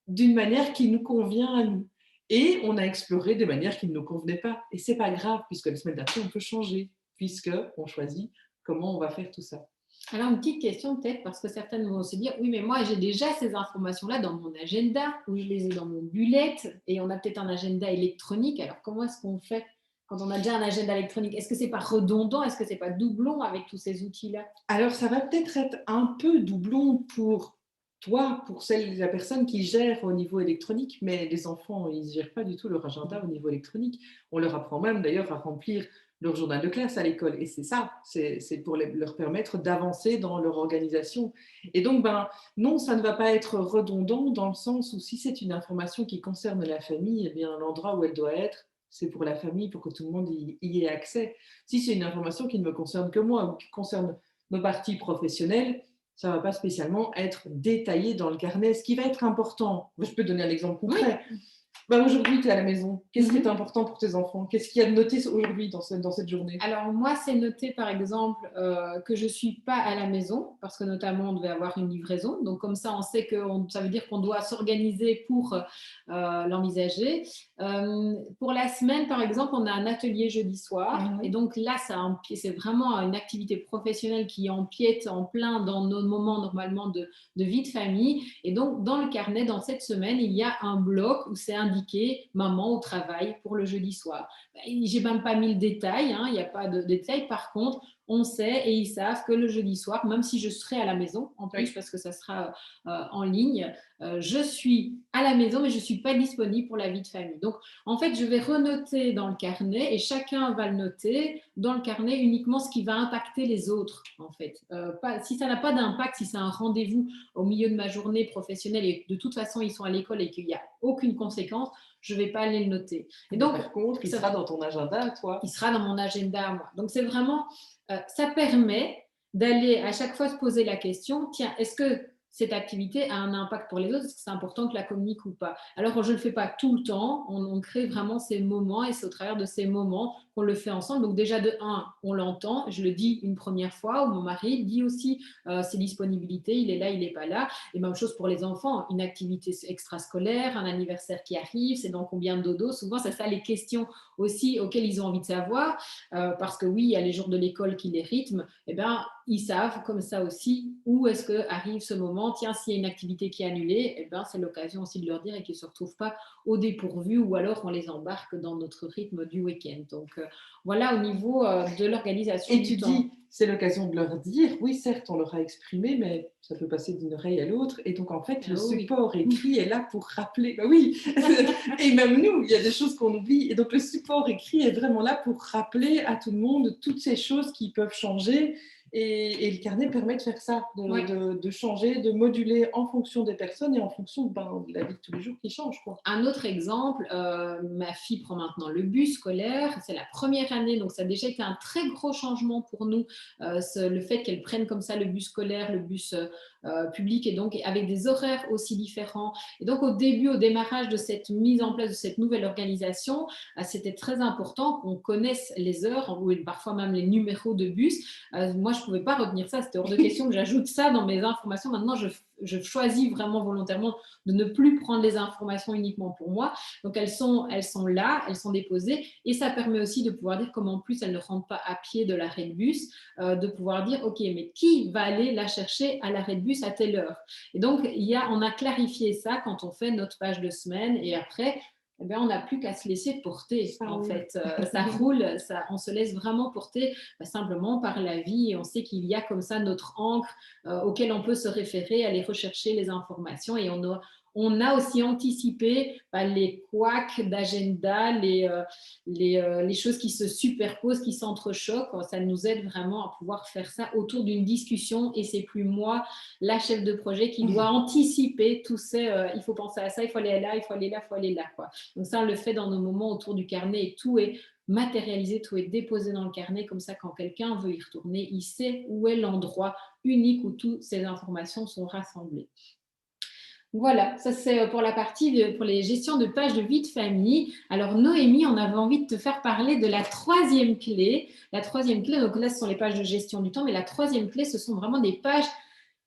[SPEAKER 2] d'une manière qui nous convient à nous. Et on a exploré des manières qui ne nous convenaient pas. Et ce n'est pas grave, puisque la semaine d'après, on peut changer, puisqu'on choisit comment on va faire tout ça.
[SPEAKER 1] Alors, une petite question peut-être, parce que certaines vont se dire, oui, mais moi, j'ai déjà ces informations-là dans mon agenda, ou je les ai dans mon bullet, et on a peut-être un agenda électronique. Alors, comment est-ce qu'on fait quand on a déjà un agenda électronique? Est-ce que ce n'est pas redondant? Est-ce que ce n'est pas doublon avec tous ces outils-là?
[SPEAKER 2] Alors, ça va peut-être être un peu doublon pour toi, pour la personne qui gère au niveau électronique, mais les enfants, ils ne gèrent pas du tout leur agenda au niveau électronique. On leur apprend même d'ailleurs à remplir leur journal de classe à l'école. Et c'est ça, c'est pour leur permettre d'avancer dans leur organisation. Et donc, non, ça ne va pas être redondant dans le sens où si c'est une information qui concerne la famille, eh bien, l'endroit où elle doit être, c'est pour la famille, pour que tout le monde y ait accès. Si c'est une information qui ne me concerne que moi ou qui concerne nos parties professionnelles, ça ne va pas spécialement être détaillé dans le carnet. Ce qui va être important, je peux donner un exemple concret. Oui. Aujourd'hui, tu es à la maison. Qu'est-ce qui est important pour tes enfants? Qu'est-ce qu'il y a de noté aujourd'hui dans cette journée?
[SPEAKER 1] Alors, moi, c'est noté, par exemple, que je ne suis pas à la maison, parce que notamment, on devait avoir une livraison. Donc, comme ça, on sait que ça veut dire qu'on doit s'organiser pour l'envisager. Pour la semaine, par exemple, on a un atelier jeudi soir. Et donc, là, c'est vraiment une activité professionnelle qui empiète en plein dans nos moments, normalement, de vie de famille. Et donc, dans le carnet, dans cette semaine, il y a un bloc où c'est indiqué maman au travail pour le jeudi soir. J'ai même pas mis le détail, il n'y a pas de détail. Par contre, on sait et ils savent que le jeudi soir, même si je serai à la maison, en plus
[SPEAKER 2] Oui.
[SPEAKER 1] parce que ça sera en ligne, je suis à la maison mais je ne suis pas disponible pour la vie de famille. Donc en fait, je vais renoter dans le carnet et chacun va le noter dans le carnet uniquement ce qui va impacter les autres en fait. Si ça n'a pas d'impact, si c'est un rendez-vous au milieu de ma journée professionnelle et de toute façon ils sont à l'école et qu'il n'y a aucune conséquence, je ne vais pas aller le noter. Et donc,
[SPEAKER 2] par contre, il sera dans ton agenda, toi.
[SPEAKER 1] Il sera dans mon agenda à moi. Donc, c'est vraiment, ça permet d'aller à chaque fois se poser la question, tiens, est-ce que cette activité a un impact pour les autres? Est-ce que c'est important que la communique ou pas? Alors, je ne le fais pas tout le temps. On crée vraiment ces moments et c'est au travers de ces moments qu'on le fait ensemble. Donc, déjà, de un, on l'entend. Je le dis une première fois ou mon mari dit aussi ses disponibilités. Il est là, il n'est pas là. Et même chose pour les enfants. Une activité extrascolaire, un anniversaire qui arrive, c'est dans combien de dodo? Souvent, c'est ça les questions aussi auxquelles ils ont envie de savoir. Parce que oui, il y a les jours de l'école qui les rythment. Eh bien, ils savent comme ça aussi où est-ce qu'arrive ce moment. Tiens, s'il y a une activité qui est annulée, eh bien, c'est l'occasion aussi de leur dire et qu'ils ne se retrouvent pas au dépourvu ou alors on les embarque dans notre rythme du week-end. Donc, voilà au niveau de l'organisation
[SPEAKER 2] Et
[SPEAKER 1] du
[SPEAKER 2] tu
[SPEAKER 1] temps.
[SPEAKER 2] dis, c'est l'occasion de leur dire, oui, certes, on leur a exprimé, mais ça peut passer d'une oreille à l'autre. Et donc, en fait, le support écrit est là pour rappeler. Ben oui, et même nous, il y a des choses qu'on oublie. Et donc, le support écrit est vraiment là pour rappeler à tout le monde toutes ces choses qui peuvent changer. Et le carnet permet de faire ça, de changer, de moduler en fonction des personnes et en fonction de la vie de tous les jours qui change, quoi.
[SPEAKER 1] Un autre exemple, ma fille prend maintenant le bus scolaire. C'est la première année, donc ça a déjà été un très gros changement pour nous, le fait qu'elle prenne comme ça le bus scolaire, le bus public, et donc avec des horaires aussi différents. Et donc au début, au démarrage de cette mise en place de cette nouvelle organisation, c'était très important qu'on connaisse les heures, ou parfois même les numéros de bus. Moi, je ne pouvais pas retenir ça, c'était hors de question que j'ajoute ça dans mes informations. Maintenant, je choisis vraiment volontairement de ne plus prendre les informations uniquement pour moi. Donc, elles sont là, elles sont déposées et ça permet aussi de pouvoir dire comment en plus elles ne rentrent pas à pied de l'arrêt de bus, de pouvoir dire, OK, mais qui va aller la chercher à l'arrêt de bus à telle heure? Et donc, on a clarifié ça quand on fait notre page de semaine et après, eh bien, on n'a plus qu'à se laisser porter, en fait. Ça roule, on se laisse vraiment porter simplement par la vie et on sait qu'il y a comme ça notre encre auquel on peut se référer, aller rechercher les informations et on a aussi anticipé les couacs d'agenda, les choses qui se superposent, qui s'entrechoquent. Ça nous aide vraiment à pouvoir faire ça autour d'une discussion et c'est plus moi, la chef de projet, qui doit anticiper tous ces il faut penser à ça, il faut aller là, il faut aller là, il faut aller là, quoi. Donc ça, on le fait dans nos moments autour du carnet et tout est matérialisé, tout est déposé dans le carnet, comme ça quand quelqu'un veut y retourner, il sait où est l'endroit unique où toutes ces informations sont rassemblées. Voilà, ça c'est pour la partie pour les gestions de pages de vie de famille. Alors Noémie, on avait envie de te faire parler de la troisième clé. La troisième clé, donc là ce sont les pages de gestion du temps, mais la troisième clé, ce sont vraiment des pages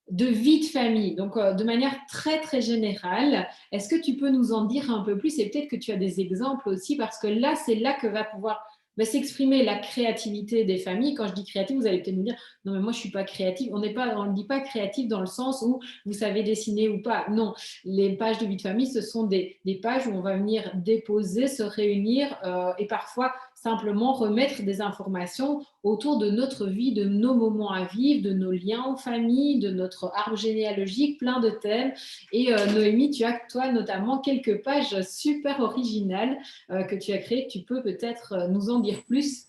[SPEAKER 1] de vie de famille, donc de manière très très générale. Est-ce que tu peux nous en dire un peu plus et peut-être que tu as des exemples aussi, parce que là c'est là que va pouvoir s'exprimer la créativité des familles. Quand je dis créative, vous allez peut-être me dire non mais moi je suis pas créative. On ne dit pas créative dans le sens où vous savez dessiner ou pas. Non, les pages de vie de famille, ce sont des pages où on va venir déposer, se réunir et parfois simplement remettre des informations autour de notre vie, de nos moments à vivre, de nos liens en famille, de notre arbre généalogique, plein de thèmes. Et Noémie, tu as toi notamment quelques pages super originales que tu as créées. Tu peux peut-être nous en dire plus.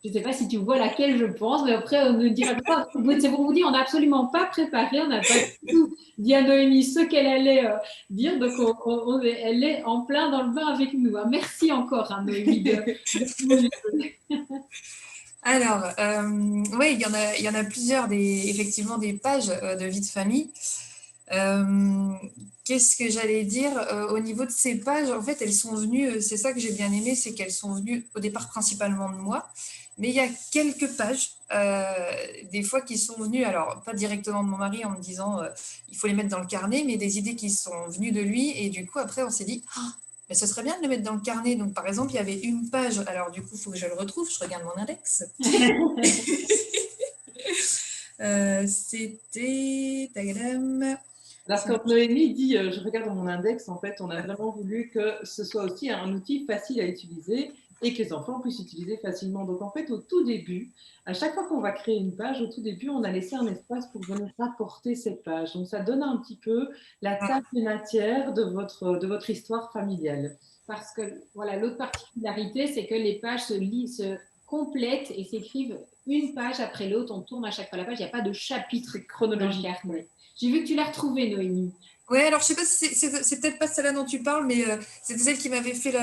[SPEAKER 1] Je ne sais pas si tu vois laquelle je pense, mais après on nous dira pas. C'est pour vous dire, on n'a absolument pas préparé, on n'a pas tout dit à Noémie ce qu'elle allait dire, donc elle est en plein dans le bain avec nous. Merci encore, hein, Noémie.
[SPEAKER 3] Alors, oui, il y en a plusieurs, effectivement, des pages de vie de famille. Qu'est-ce que j'allais dire au niveau de ces pages? En fait, elles sont venues, c'est ça que j'ai bien aimé, c'est qu'elles sont venues au départ principalement de moi, mais il y a quelques pages, des fois qui sont venues, alors pas directement de mon mari en me disant il faut les mettre dans le carnet, mais des idées qui sont venues de lui, et du coup après on s'est dit mais ce serait bien de le mettre dans le carnet. Donc par exemple il y avait une page, alors du coup il faut que je le retrouve, je regarde mon index. C'était
[SPEAKER 2] alors, quand Noémie dit je regarde dans mon index, en fait, on a vraiment voulu que ce soit aussi un outil facile à utiliser et que les enfants puissent utiliser facilement. Donc, en fait, au tout début, à chaque fois qu'on va créer une page, au tout début, on a laissé un espace pour venir rapporter cette page. Donc, ça donne un petit peu la table de matière de votre histoire familiale.
[SPEAKER 1] Parce que, voilà, l'autre particularité, c'est que les pages se complètent et s'écrivent une page après l'autre. On tourne à chaque fois la page. Il n'y a pas de chapitre chronologique. J'ai vu que tu l'as retrouvée, Noémie.
[SPEAKER 3] Oui, alors je sais pas si c'est peut-être pas celle-là dont tu parles, mais c'était celle qui m'avait fait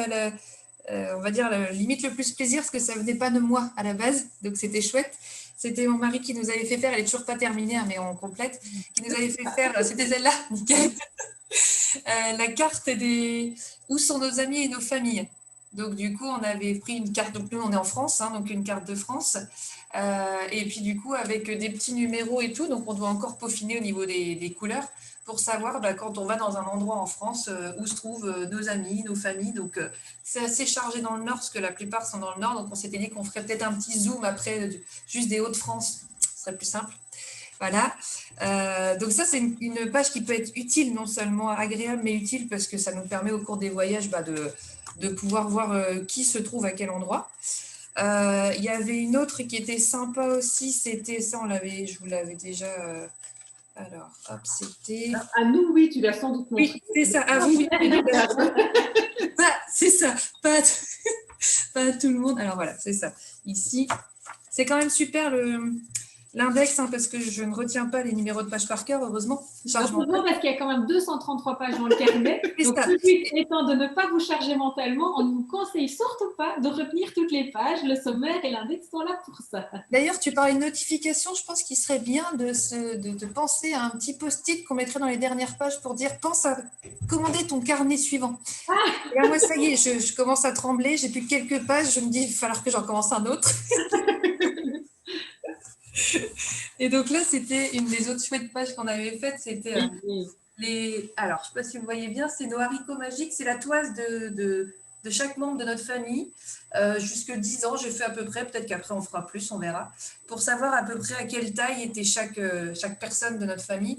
[SPEAKER 3] on va dire, limite le plus plaisir, parce que ça venait pas de moi à la base, donc c'était chouette. C'était mon mari qui nous avait fait faire, elle est toujours pas terminée, hein, mais on complète, qui nous avait fait faire, c'était celle-là, nickel, la carte des où sont nos amis et nos familles. Donc du coup, on avait pris une carte, donc nous on est en France, hein, donc une carte de France, et puis du coup avec des petits numéros et tout, donc on doit encore peaufiner au niveau des couleurs pour savoir quand on va dans un endroit en France où se trouvent nos amis, nos familles. Donc c'est assez chargé dans le nord, parce que la plupart sont dans le nord, donc on s'était dit qu'on ferait peut-être un petit zoom après, juste des Hauts-de-France, ce serait plus simple. Voilà, donc ça c'est une page qui peut être utile, non seulement agréable mais utile, parce que ça nous permet au cours des voyages de pouvoir voir qui se trouve à quel endroit. Il y avait une autre qui était sympa aussi, c'était ça, je vous l'avais déjà... alors, hop, c'était...
[SPEAKER 2] À nous, oui, tu l'as sans doute montré.
[SPEAKER 3] Oui, c'est ça, à vous, oui. C'est ça, pas à tout le monde. Alors voilà, c'est ça. Ici, c'est quand même super l'index, hein, parce que je ne retiens pas les numéros de page par cœur, heureusement.
[SPEAKER 1] Heureusement, parce qu'il y a quand même 233 pages dans le carnet. Donc, le but étant de ne pas vous charger mentalement, on ne vous conseille surtout pas de retenir toutes les pages. Le sommaire et l'index sont là pour ça.
[SPEAKER 3] D'ailleurs, tu parlais de notification. Je pense qu'il serait bien de penser à un petit post-it qu'on mettrait dans les dernières pages pour dire « Pense à commander ton carnet suivant ». Et là, moi, ça y est, je commence à trembler. J'ai plus que quelques pages. Je me dis « Il va falloir que j'en commence un autre ». Et donc là, c'était une des autres chouettes pages qu'on avait faites. C'était alors, je ne sais pas si vous voyez bien, c'est nos haricots magiques. C'est la toise de chaque membre de notre famille. Jusque 10 ans, j'ai fait à peu près, peut-être qu'après on fera plus, on verra, pour savoir à peu près à quelle taille était chaque personne de notre famille,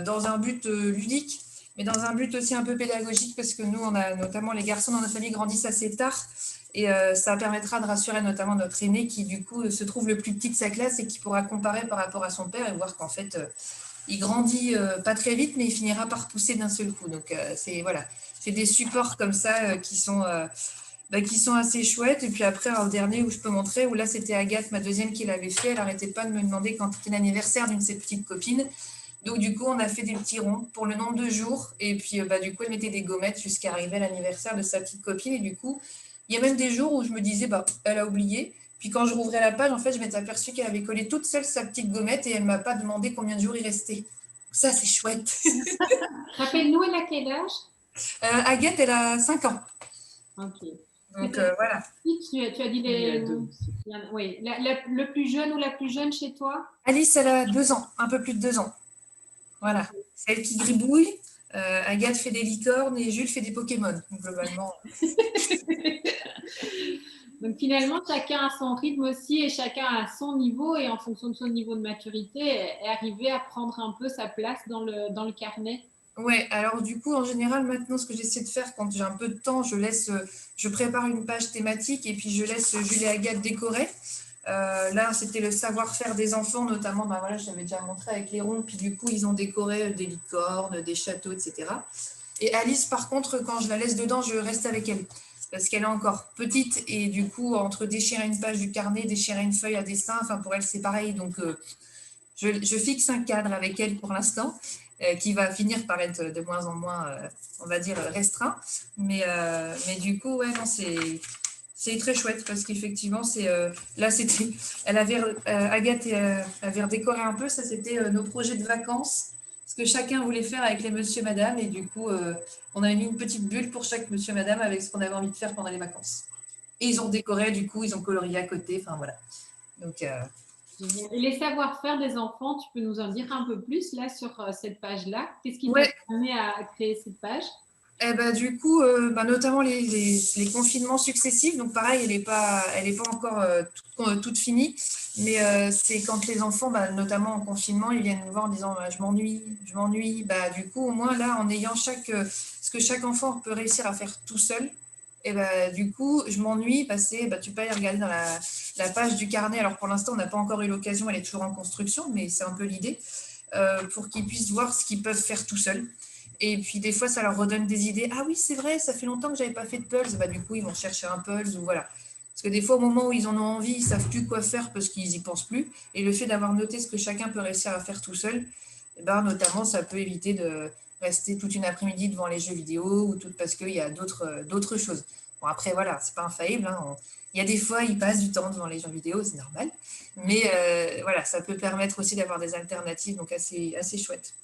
[SPEAKER 3] dans un but ludique, mais dans un but aussi un peu pédagogique, parce que nous, on a notamment les garçons dans notre famille grandissent assez tard, et ça permettra de rassurer notamment notre aîné qui, du coup, se trouve le plus petit de sa classe et qui pourra comparer par rapport à son père et voir qu'en fait, il grandit pas très vite, mais il finira par pousser d'un seul coup. Donc, c'est des supports comme ça qui sont assez chouettes. Et puis après, au dernier où je peux montrer, où là, c'était Agathe, ma deuxième, qui l'avait fait. Elle n'arrêtait pas de me demander quand était l'anniversaire d'une de ses petites copines. Donc, du coup, on a fait des petits ronds pour le nombre de jours. Et puis, du coup, elle mettait des gommettes jusqu'à arriver à l'anniversaire de sa petite copine. Et du coup, il y a même des jours où je me disais, elle a oublié. Puis quand je rouvrais la page, en fait, je m'étais aperçue qu'elle avait collé toute seule sa petite gommette et elle ne m'a pas demandé combien de jours il restait. Ça, c'est chouette.
[SPEAKER 1] Rappelle-nous, elle a quel âge?
[SPEAKER 3] Agathe, elle a 5 ans.
[SPEAKER 1] Ok.
[SPEAKER 3] Donc, voilà.
[SPEAKER 1] Tu as dit oui, le plus jeune ou la plus jeune chez toi?
[SPEAKER 3] Alice, elle a 2 ans, un peu plus de 2 ans. Voilà. C'est elle qui gribouille. Agathe fait des licornes et Jules fait des Pokémon. Donc, globalement.
[SPEAKER 1] Donc finalement, chacun a son rythme aussi et chacun a son niveau et en fonction de son niveau de maturité, est arrivé à prendre un peu sa place dans le carnet.
[SPEAKER 3] Ouais, alors du coup, en général, maintenant, ce que j'essaie de faire quand j'ai un peu de temps, je prépare une page thématique et puis je laisse Jules et Agathe décorer. Là, c'était le savoir-faire des enfants, notamment, voilà, je l'avais déjà montré avec les ronds, puis du coup, ils ont décoré des licornes, des châteaux, etc. Et Alice, par contre, quand je la laisse dedans, je reste avec elle, parce qu'elle est encore petite, et du coup, entre déchirer une page du carnet, déchirer une feuille à dessin, enfin, pour elle, c'est pareil, donc je fixe un cadre avec elle pour l'instant, qui va finir par être de moins en moins, on va dire, restreint, mais du coup, ouais, non, c'est très chouette parce qu'effectivement, là, c'était, Agathe avait redécoré un peu, ça c'était nos projets de vacances, ce que chacun voulait faire avec les monsieur madame, et du coup, on avait mis une petite bulle pour chaque monsieur madame avec ce qu'on avait envie de faire pendant les vacances. Et ils ont décoré, du coup, ils ont colorié à côté, enfin voilà. Donc,
[SPEAKER 1] et les savoir-faire des enfants, tu peux nous en dire un peu plus là sur cette page-là? Qu'est-ce qui t'a amené à créer cette page?
[SPEAKER 3] Du coup, notamment les confinements successifs. Donc pareil, elle n'est pas encore toute finie. Mais c'est quand les enfants, notamment en confinement, ils viennent nous voir en disant je m'ennuie. Du coup, au moins là, en ayant ce que chaque enfant peut réussir à faire tout seul, Et bah, du coup, je m'ennuie parce que tu peux aller regarder dans la page du carnet. Alors pour l'instant, on n'a pas encore eu l'occasion, elle est toujours en construction, mais c'est un peu l'idée, pour qu'ils puissent voir ce qu'ils peuvent faire tout seuls. Et puis des fois, ça leur redonne des idées. Ah oui, c'est vrai, ça fait longtemps que j'avais pas fait de puzzle. Bah, du coup, ils vont chercher un puzzle ou voilà. Parce que des fois, au moment où ils en ont envie, ils savent plus quoi faire parce qu'ils y pensent plus. Et le fait d'avoir noté ce que chacun peut réussir à faire tout seul, eh ben, notamment, ça peut éviter de rester toute une après-midi devant les jeux vidéo ou tout parce qu'il y a d'autres choses. Bon, après, voilà, c'est pas infaillible. Hein. Il y a des fois, ils passent du temps devant les jeux vidéo, c'est normal. Mais voilà, ça peut permettre aussi d'avoir des alternatives, donc assez chouette.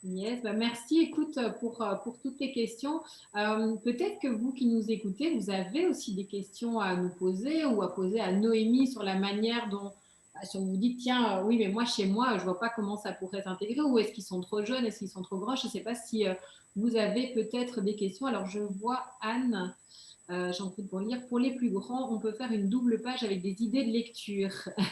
[SPEAKER 1] Yes, bah merci, écoute, pour toutes tes questions. Peut-être que vous qui nous écoutez, vous avez aussi des questions à nous poser ou à poser à Noémie sur la manière dont, si on vous dit, tiens, oui, mais moi, chez moi, je ne vois pas comment ça pourrait s'intégrer, ou est-ce qu'ils sont trop jeunes, est-ce qu'ils sont trop grands? Je ne sais pas si vous avez peut-être des questions. Alors, je vois Anne. J'en prie pour lire. Pour les plus grands, on peut faire une double page avec des idées de lecture.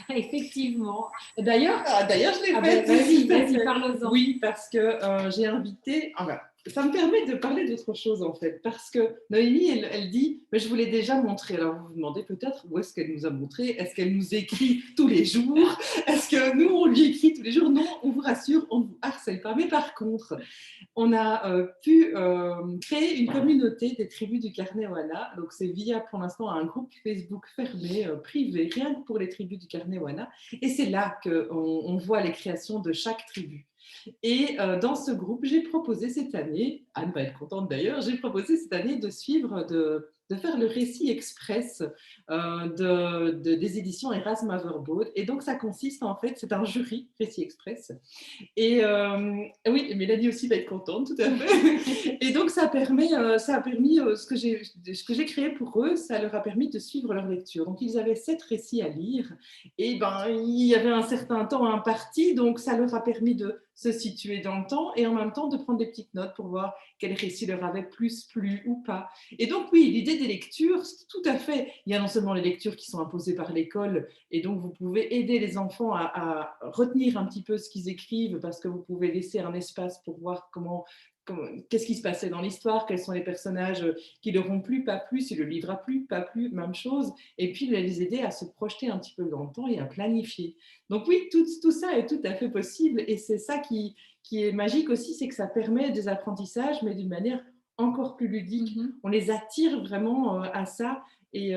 [SPEAKER 1] Effectivement. D'ailleurs,
[SPEAKER 2] d'ailleurs, je l'ai
[SPEAKER 1] ben,
[SPEAKER 2] faite.
[SPEAKER 1] vas-y, parle-en.
[SPEAKER 2] Oui, parce que j'ai invité. Enfin, ça me permet de parler d'autre chose en fait, parce que Noémie, elle dit, mais je vous l'ai déjà montré. Alors vous vous demandez peut-être où est-ce qu'elle nous a montré. Est-ce qu'elle nous écrit tous les jours? Est-ce que nous, on lui écrit tous les jours? Non, on vous rassure, on ne vous harcèle pas. Mais par contre, on a pu créer une communauté des tribus du Carnet Wana. Donc, c'est via, pour l'instant, un groupe Facebook fermé, privé, rien que pour les tribus du Carnet Wana. Et c'est là qu'on voit les créations de chaque tribu. Et dans ce groupe, j'ai proposé cette année, Anne va être contente d'ailleurs, j'ai proposé cette année de suivre, de faire le récit express des éditions Erasme Overboard. Et donc, ça consiste en fait, c'est un jury récit express. Et oui, Mélanie aussi va être contente, tout à fait. Et donc, ça a permis ce que j'ai créé pour eux, ça leur a permis de suivre leur lecture. Donc, ils avaient 7 récits à lire et ben, il y avait un certain temps imparti, donc ça leur a permis de se situer dans le temps et en même temps de prendre des petites notes pour voir quel récit leur avait plus plu ou pas. Et donc, oui, l'idée des lectures, tout à fait. Il y a non seulement les lectures qui sont imposées par l'école, et donc vous pouvez aider les enfants à retenir un petit peu ce qu'ils écrivent parce que vous pouvez laisser un espace pour voir qu'est-ce qui se passait dans l'histoire, quels sont les personnages qui leur ont plu, pas plu, si le livre a plu, pas plu, même chose, et puis les aider à se projeter un petit peu dans le temps et à planifier. Donc oui, tout ça est tout à fait possible, et c'est ça qui est magique aussi, c'est que ça permet des apprentissages, mais d'une manière encore plus ludique. On les attire vraiment à ça, et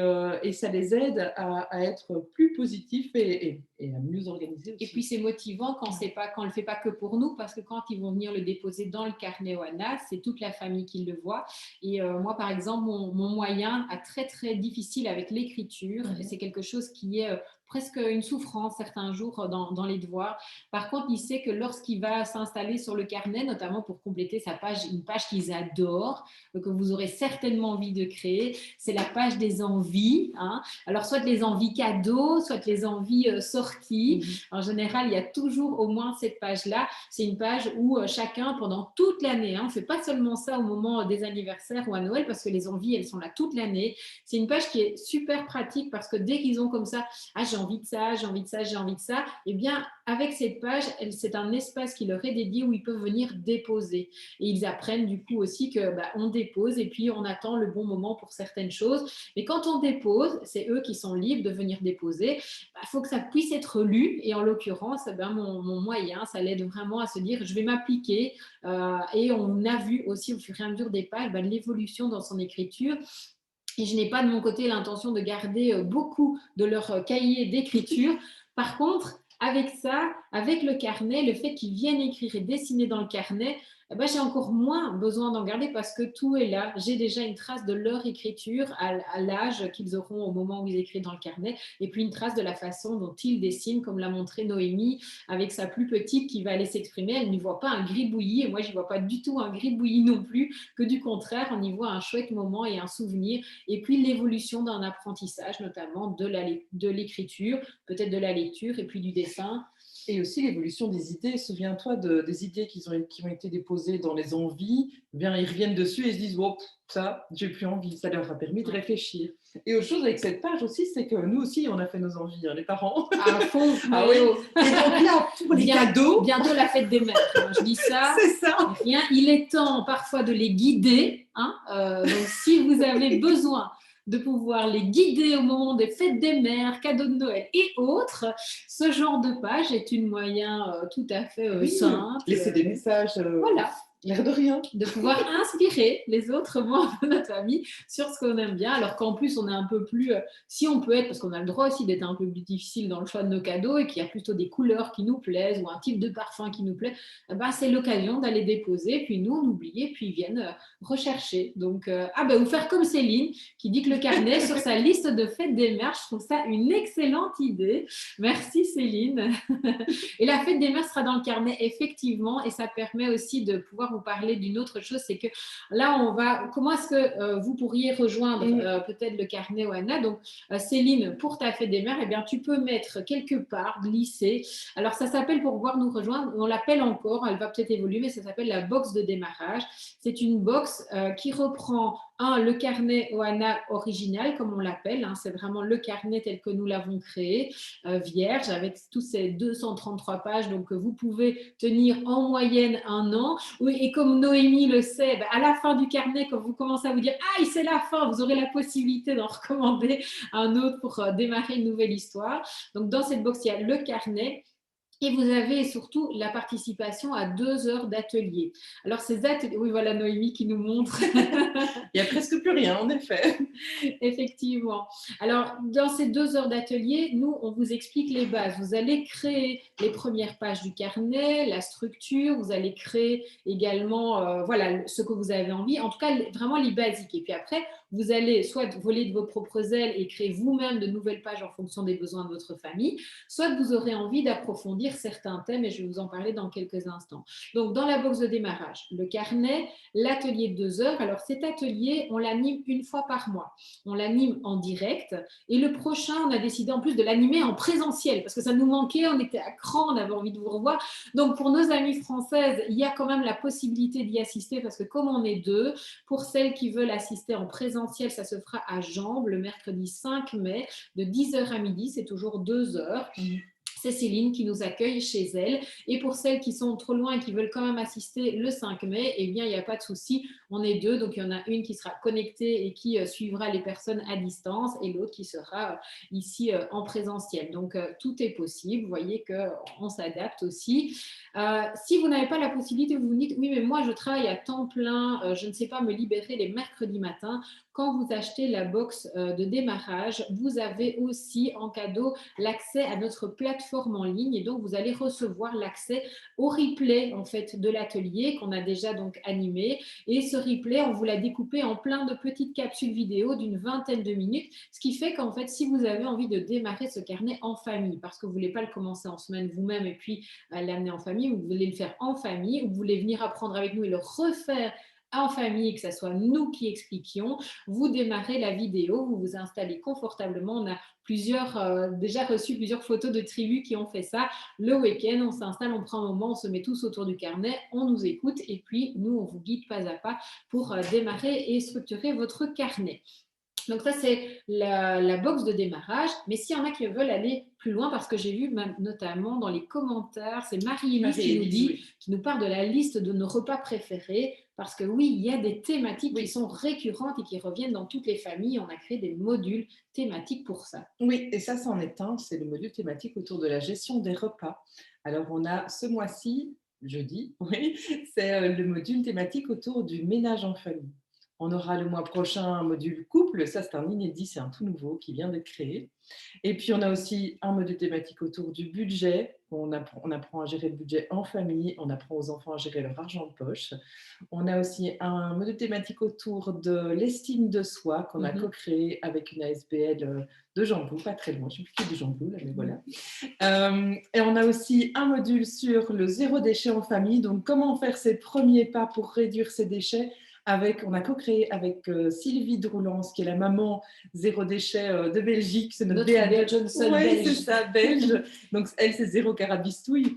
[SPEAKER 2] ça les aide à être plus positifs et à mieux organiser aussi.
[SPEAKER 1] Et puis c'est motivant quand on le fait pas que pour nous, parce que quand ils vont venir le déposer dans le carnet Wana, c'est toute la famille qui le voit. Et moi, par exemple, mon moyen a très très difficile avec l'écriture, et c'est quelque chose qui est presque une souffrance certains jours dans les devoirs. Par contre, il sait que lorsqu'il va s'installer sur le carnet, notamment pour compléter sa page, une page qu'ils adorent, que vous aurez certainement envie de créer, c'est la page des envies. Hein. Alors, soit les envies cadeaux, soit les envies sorties. En général, il y a toujours au moins cette page-là. C'est une page où chacun, pendant toute l'année, on ne fait pas seulement ça au moment des anniversaires ou à Noël, parce que les envies, elles sont là toute l'année. C'est une page qui est super pratique parce que dès qu'ils ont comme ça, j'ai envie de ça, j'ai envie de ça, j'ai envie de ça, eh bien, avec cette page, c'est un espace qui leur est dédié où ils peuvent venir déposer. Et ils apprennent du coup aussi que on dépose et puis on attend le bon moment pour certaines choses. Mais quand on dépose, c'est eux qui sont libres de venir déposer. Il faut que ça puisse être lu. Et en l'occurrence, mon moyen, ça l'aide vraiment à se dire, je vais m'appliquer. Et on a vu aussi au fur et à mesure des pages l'évolution dans son écriture. Et je n'ai pas de mon côté l'intention de garder beaucoup de leur cahier d'écriture. Par contre, avec ça, avec le carnet, le fait qu'ils viennent écrire et dessiner dans le carnet, j'ai encore moins besoin d'en garder parce que tout est là. J'ai déjà une trace de leur écriture à l'âge qu'ils auront au moment où ils écrivent dans le carnet, et puis une trace de la façon dont ils dessinent, comme l'a montré Noémie avec sa plus petite qui va aller s'exprimer. Elle n'y voit pas un gribouillis, et moi je n'y vois pas du tout un gribouillis non plus, que du contraire, on y voit un chouette moment et un souvenir, et puis l'évolution d'un apprentissage, notamment de l'écriture, peut-être de la lecture et puis du dessin.
[SPEAKER 2] Et aussi l'évolution des idées. Souviens-toi des idées qui ont été déposées dans les envies. Eh bien, ils reviennent dessus et ils se disent oh, ça, j'ai plus envie. Ça leur a permis de réfléchir. Et autre chose avec cette page aussi, c'est que nous aussi, on a fait nos envies, hein, les parents.
[SPEAKER 1] À fond.
[SPEAKER 2] Ah oui. Et donc là, pour les cadeaux.
[SPEAKER 1] Bientôt la fête des mères. Hein, je dis ça.
[SPEAKER 2] C'est ça.
[SPEAKER 1] Rien. Il est temps parfois de les guider. Hein, donc, si vous avez besoin de pouvoir les guider au moment des fêtes des mères, cadeaux de Noël et autres, ce genre de page est une moyen tout à fait simple.
[SPEAKER 2] Laisser des messages.
[SPEAKER 1] Voilà.
[SPEAKER 2] L'air de rien.
[SPEAKER 1] De pouvoir inspirer les autres membres de notre famille sur ce qu'on aime bien, alors qu'en plus on est un peu plus, si on peut être, parce qu'on a le droit aussi d'être un peu plus difficile dans le choix de nos cadeaux et qu'il y a plutôt des couleurs qui nous plaisent ou un type de parfum qui nous plaît, ben c'est l'occasion d'aller déposer, puis nous on oublie et puis ils viennent rechercher. Donc, ou faire comme Céline qui dit que le carnet sur sa liste de fêtes des mères, je trouve ça une excellente idée. Merci Céline. Et la fête des mères sera dans le carnet effectivement, et ça permet aussi de pouvoir vous parler d'une autre chose, c'est que là, comment est-ce que vous pourriez rejoindre peut-être le carnet Oana? Donc, Céline, pour ta fête des mères, eh bien, tu peux mettre quelque part, glisser. Alors, ça s'appelle, pour pouvoir nous rejoindre, on l'appelle encore, elle va peut-être évoluer, mais ça s'appelle la box de démarrage. C'est une box qui reprend le carnet Oana original, comme on l'appelle. Hein, c'est vraiment le carnet tel que nous l'avons créé, vierge, avec tous ces 233 pages. Donc, vous pouvez tenir en moyenne 1 an. Oui, et comme Noémie le sait, à la fin du carnet, quand vous commencez à vous dire « Ah, c'est la fin », vous aurez la possibilité d'en recommander un autre pour démarrer une nouvelle histoire. Donc, dans cette box, il y a le carnet. Et vous avez surtout la participation à 2 heures d'atelier. Alors, ces ateliers, oui, voilà Noémie qui nous montre.
[SPEAKER 2] Il n'y a presque plus rien, en effet.
[SPEAKER 1] Effectivement. Alors, dans ces 2 heures d'atelier, nous, on vous explique les bases. Vous allez créer les premières pages du carnet, la structure, vous allez créer également ce que vous avez envie, en tout cas, vraiment les basiques. Et puis après, vous allez soit voler de vos propres ailes et créer vous-même de nouvelles pages en fonction des besoins de votre famille, soit vous aurez envie d'approfondir certains thèmes, et je vais vous en parler dans quelques instants. Donc, dans la box de démarrage, le carnet, l'atelier de 2 heures. Alors, cet atelier, on l'anime 1 fois par mois. On l'anime en direct, et le prochain, on a décidé en plus de l'animer en présentiel, parce que ça nous manquait, on était à cran, on avait envie de vous revoir. Donc, pour nos amies françaises, il y a quand même la possibilité d'y assister, parce que comme on est 2, pour celles qui veulent assister en présentiel, ça se fera à Jambes le mercredi 5 mai, de 10h à midi, c'est toujours 2 heures. C'est Céline qui nous accueille chez elle. Et pour celles qui sont trop loin et qui veulent quand même assister le 5 mai, eh bien, il n'y a pas de souci. On est 2, donc il y en a une qui sera connectée et qui suivra les personnes à distance, et l'autre qui sera ici en présentiel. Donc, tout est possible. Vous voyez qu'on s'adapte aussi. Si vous n'avez pas la possibilité, vous vous dites, oui, mais moi, je travaille à temps plein, je ne sais pas me libérer les mercredis matins. Quand vous achetez la box de démarrage, vous avez aussi en cadeau l'accès à notre plateforme en ligne, et donc vous allez recevoir l'accès au replay en fait de l'atelier qu'on a déjà donc animé, et ce replay on vous l'a découpé en plein de petites capsules vidéo d'une 20aine de minutes, ce qui fait qu'en fait si vous avez envie de démarrer ce carnet en famille, parce que vous ne voulez pas le commencer en semaine vous-même et puis l'amener en famille, ou vous voulez le faire en famille, ou vous voulez venir apprendre avec nous et le refaire en famille, que ce soit nous qui expliquions, vous démarrez la vidéo, vous vous installez confortablement. On a déjà reçu plusieurs photos de tribus qui ont fait ça. Le week-end, on s'installe, on prend un moment, on se met tous autour du carnet, on nous écoute, et puis nous, on vous guide pas à pas pour démarrer et structurer votre carnet. Donc ça, c'est la box de démarrage. Mais s'il y en a qui veulent aller plus loin, parce que j'ai vu notamment dans les commentaires, c'est Marie-Élise qui nous dit, qui nous parle de la liste de nos repas préférés, parce que oui, il y a des thématiques qui sont récurrentes et qui reviennent dans toutes les familles. On a créé des modules thématiques pour ça.
[SPEAKER 2] Oui, et ça, c'en est un, c'est le module thématique autour de la gestion des repas. Alors, on a ce mois-ci, jeudi, oui, c'est le module thématique autour du ménage en famille. On aura le mois prochain un module couple, ça c'est un inédit, c'est un tout nouveau qui vient d'être créé. Et puis on a aussi un module thématique autour du budget, on apprend à gérer le budget en famille, on apprend aux enfants à gérer leur argent de poche. On a aussi un module thématique autour de l'estime de soi qu'on a co-créé avec une ASBL de Jamblou, pas très loin, je ne sais plus qui est de Jamblou, là, mais voilà. Et on a aussi un module sur le zéro déchet en famille, donc comment faire ses premiers pas pour réduire ses déchets, on a co-créé avec Sylvie Droulance, qui est la maman zéro déchet de Belgique. C'est notre
[SPEAKER 1] Bea Johnson
[SPEAKER 2] ouais,
[SPEAKER 1] belge.
[SPEAKER 2] c'est ça, belge. Donc, elle, c'est zéro carabistouille.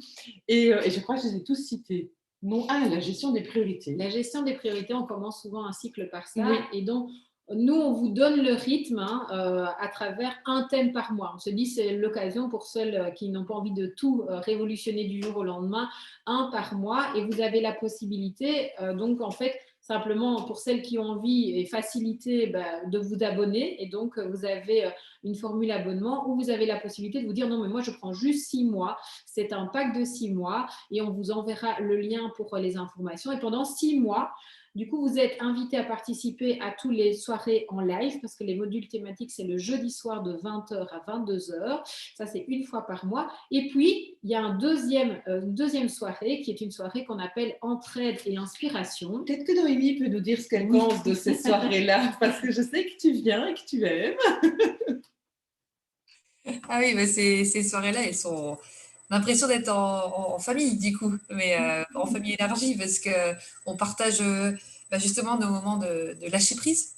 [SPEAKER 2] Et je crois que je les ai tous cités. Non, la gestion des priorités.
[SPEAKER 1] La gestion des priorités, on commence souvent un cycle par ça.
[SPEAKER 2] Oui.
[SPEAKER 1] Et donc, nous, on vous donne le rythme à travers un thème par mois. On se dit c'est l'occasion pour celles qui n'ont pas envie de tout révolutionner du jour au lendemain, un par mois. Et vous avez la possibilité, donc en fait, simplement pour celles qui ont envie et facilité de vous abonner. Et donc, vous avez une formule abonnement où vous avez la possibilité de vous dire non, mais moi, je prends juste 6 mois. C'est un pack de 6 mois et on vous enverra le lien pour les informations. Et pendant 6 mois, du coup, vous êtes invité à participer à toutes les soirées en live parce que les modules thématiques, c'est le jeudi soir de 20h à 22h. Ça, c'est une fois par mois. Et puis, il y a une deuxième soirée qui est une soirée qu'on appelle Entraide et Inspiration.
[SPEAKER 2] Peut-être que Noémie peut nous dire ce qu'elle pense de ces soirées-là parce que je sais que tu viens et que tu aimes.
[SPEAKER 3] Ah oui, mais ces soirées-là, elles sont... l'impression d'être en famille, du coup, mais en famille élargie, parce qu'on partage justement nos moments de lâcher prise.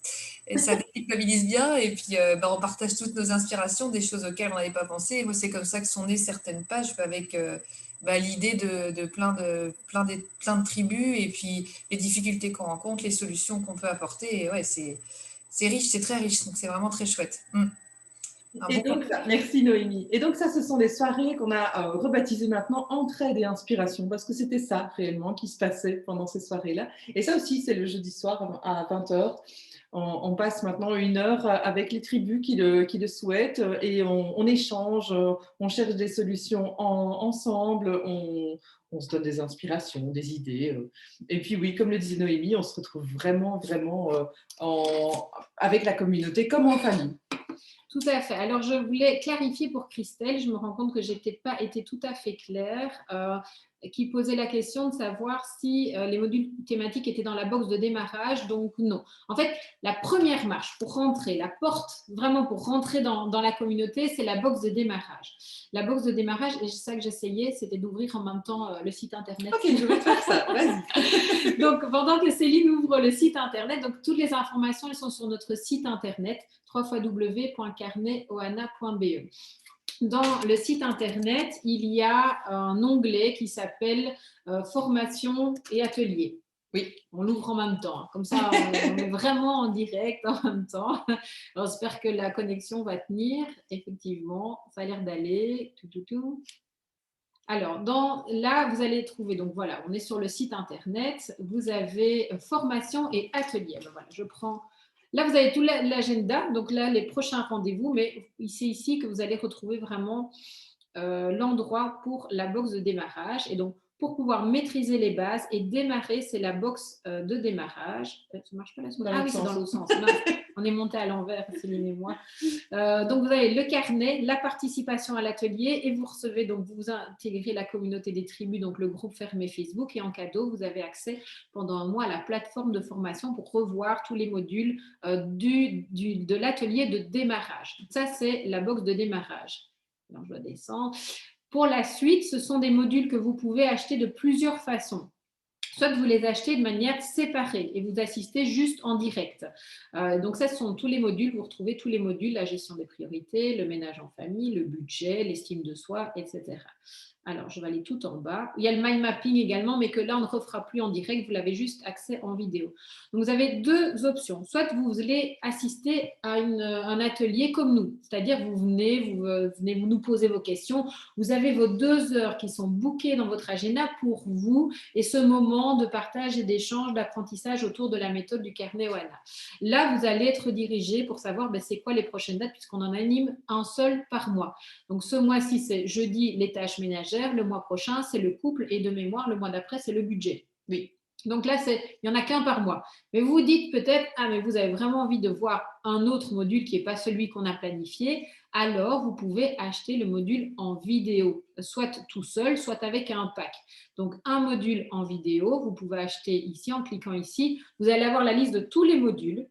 [SPEAKER 3] Et ça déculpabilise bien. Et puis, on partage toutes nos inspirations, des choses auxquelles on n'avait pas pensé. Et moi, c'est comme ça que sont nées certaines pages avec l'idée de plein de tribus et puis les difficultés qu'on rencontre, les solutions qu'on peut apporter. Et ouais, c'est riche, c'est très riche. Donc, c'est vraiment très chouette.
[SPEAKER 2] Et donc, merci Noémie. Et donc ça, ce sont des soirées qu'on a rebaptisées maintenant Entraide et Inspiration, parce que c'était ça réellement qui se passait pendant ces soirées-là. Et ça aussi, c'est le jeudi soir à 20h. On passe maintenant 1 heure avec les tribus qui le souhaitent et on échange, on cherche des solutions ensemble, on se donne des inspirations, des idées. Et puis oui, comme le disait Noémie, on se retrouve vraiment avec la communauté comme en famille.
[SPEAKER 1] Tout à fait. Alors, je voulais clarifier pour Christelle, je me rends compte que je n'ai peut-être pas été tout à fait claire, qui posait la question de savoir si les modules thématiques étaient dans la box de démarrage. Donc, non. En fait, la première marche pour rentrer, la porte vraiment pour rentrer dans la communauté, c'est la box de démarrage. La box de démarrage, et c'est ça que j'essayais, c'était d'ouvrir en même temps le site internet.
[SPEAKER 2] Ok, je vais faire ça, vas-y.
[SPEAKER 1] Donc, pendant que Céline ouvre le site internet, donc toutes les informations, elles sont sur notre site internet, www.carnetohana.be. Dans le site internet, il y a un onglet qui s'appelle Formation et ateliers. Oui, on l'ouvre en même temps. Comme ça, on est vraiment en direct en même temps. Alors, j'espère que la connexion va tenir. Effectivement, ça a l'air d'aller. Alors, là, vous allez trouver, donc voilà, on est sur le site internet. Vous avez formation et ateliers. Ben voilà, je prends... Là, vous avez tout l'agenda, donc là, les prochains rendez-vous, mais c'est ici que vous allez retrouver vraiment l'endroit pour la box de démarrage. Et donc, pour pouvoir maîtriser les bases et démarrer, c'est la box de démarrage. Ça ne marche pas la souris? Ah oui, c'est dans l'autre sens. Non, on est monté à l'envers, Céline et moi. Donc, vous avez le carnet, la participation à l'atelier et vous recevez, donc vous intégrez la communauté des tribus, donc le groupe fermé Facebook et en cadeau, vous avez accès pendant un mois à la plateforme de formation pour revoir tous les modules de l'atelier de démarrage. Ça, c'est la box de démarrage. Alors, je descends. Pour la suite, ce sont des modules que vous pouvez acheter de plusieurs façons. Soit vous les achetez de manière séparée et vous assistez juste en direct. Donc, ça, ce sont tous les modules. Vous retrouvez tous les modules, la gestion des priorités, le ménage en famille, le budget, l'estime de soi, etc. Alors, je vais aller tout en bas. Il y a le mind mapping également, mais que là, on ne refera plus en direct. Vous l'avez juste accès en vidéo. Donc, vous avez deux options. Soit vous voulez assister à un atelier comme nous, c'est-à-dire vous venez nous poser vos questions. Vous avez vos 2 heures qui sont bookées dans votre agenda pour vous et ce moment de partage et d'échange, d'apprentissage autour de la méthode du carnet Ohana. Là, vous allez être dirigé pour savoir c'est quoi les prochaines dates puisqu'on en anime un seul par mois. Donc, ce mois-ci, c'est jeudi, les tâches ménagères. Le mois prochain, c'est le couple et de mémoire, le mois d'après, c'est le budget. Oui. Donc là, il n'y en a qu'un par mois. Mais vous vous dites peut-être, mais vous avez vraiment envie de voir un autre module qui n'est pas celui qu'on a planifié. Alors, vous pouvez acheter le module en vidéo, soit tout seul, soit avec un pack. Donc, un module en vidéo, vous pouvez acheter ici en cliquant ici. Vous allez avoir la liste de tous les modules.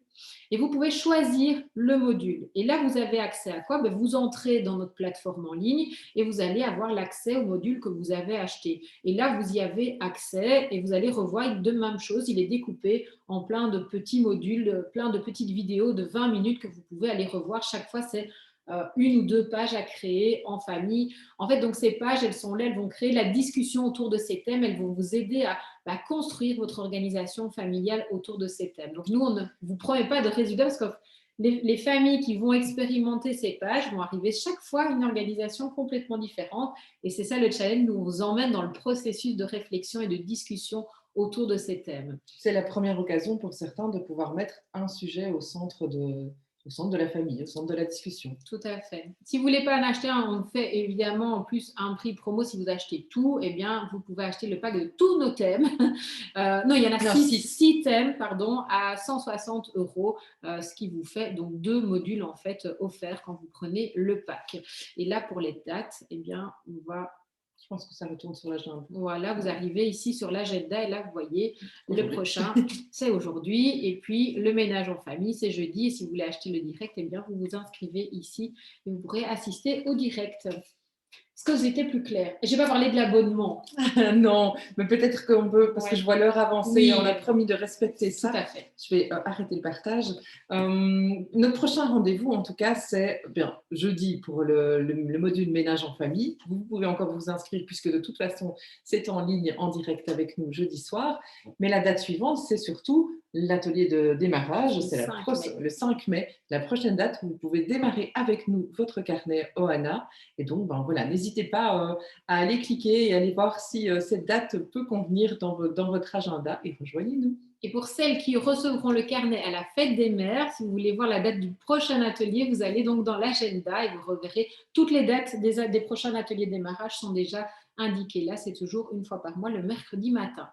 [SPEAKER 1] Et vous pouvez choisir le module. Et là, vous avez accès à quoi? Vous entrez dans notre plateforme en ligne et vous allez avoir l'accès au module que vous avez acheté. Et là, vous y avez accès et vous allez revoir de même chose. Il est découpé en plein de petits modules, plein de petites vidéos de 20 minutes que vous pouvez aller revoir. Chaque fois, c'est une ou deux pages à créer en famille. En fait, donc ces pages, elles sont là, elles vont créer la discussion autour de ces thèmes, elles vont vous aider à construire votre organisation familiale autour de ces thèmes. Donc nous, on ne vous promet pas de résultats parce que les familles qui vont expérimenter ces pages vont arriver chaque fois à une organisation complètement différente. Et c'est ça le challenge, nous on vous emmène dans le processus de réflexion et de discussion autour de ces thèmes.
[SPEAKER 2] C'est la première occasion pour certains de pouvoir mettre un sujet au centre de la famille, au centre de la discussion.
[SPEAKER 1] Tout à fait. Si vous ne voulez pas en acheter un, on fait évidemment en plus un prix promo. Si vous achetez tout, eh bien, vous pouvez acheter le pack de tous nos thèmes. Non, il y en a 6 thèmes à 160 €, ce qui vous fait donc 2 modules en fait offerts quand vous prenez le pack. Et là, pour les dates, eh bien, on va...
[SPEAKER 2] Je pense que ça retourne sur l'agenda.
[SPEAKER 1] Voilà, vous arrivez ici sur l'agenda et là, vous voyez, le prochain, c'est aujourd'hui. Et puis, le ménage en famille, c'est jeudi. Et si vous voulez acheter le direct, eh bien, vous vous inscrivez ici et vous pourrez assister au direct. Est-ce que j'étais plus claire? Je n'ai pas parlé de l'abonnement.
[SPEAKER 2] Non, mais peut-être qu'on peut, parce que je vois l'heure avancer,
[SPEAKER 1] Oui,
[SPEAKER 2] on a promis de respecter ça.
[SPEAKER 1] Tout à fait.
[SPEAKER 2] Je vais arrêter le partage. Notre prochain rendez-vous, en tout cas, c'est jeudi pour le module ménage en famille. Vous pouvez encore vous inscrire puisque de toute façon, c'est en ligne, en direct avec nous jeudi soir. Mais la date suivante, c'est surtout l'atelier de démarrage. C'est le 5 mai, la prochaine date où vous pouvez démarrer avec nous votre carnet Ohana. Et donc, voilà, n'hésitez pas à aller cliquer et aller voir si cette date peut convenir dans votre agenda et rejoignez-nous.
[SPEAKER 1] Et pour celles qui recevront le carnet à la fête des mères, si vous voulez voir la date du prochain atelier, vous allez donc dans l'agenda et vous reverrez toutes les dates des prochains ateliers de démarrage sont déjà indiquées. Là, c'est toujours une fois par mois, le mercredi matin.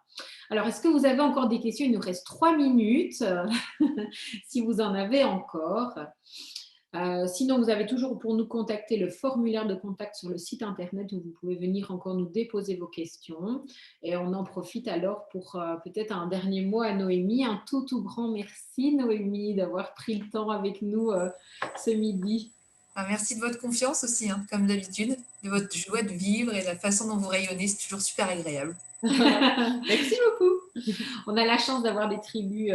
[SPEAKER 1] Alors, est-ce que vous avez encore des questions? Il nous reste 3 minutes, si vous en avez encore. Sinon, vous avez toujours pour nous contacter le formulaire de contact sur le site internet où vous pouvez venir encore nous déposer vos questions. Et on en profite alors pour peut-être un dernier mot à Noémie. Un tout grand merci Noémie d'avoir pris le temps avec nous ce midi.
[SPEAKER 3] Merci de votre confiance aussi, comme d'habitude, de votre joie de vivre et de la façon dont vous rayonnez. C'est toujours super agréable.
[SPEAKER 2] Merci beaucoup.
[SPEAKER 1] On a la chance d'avoir des tribus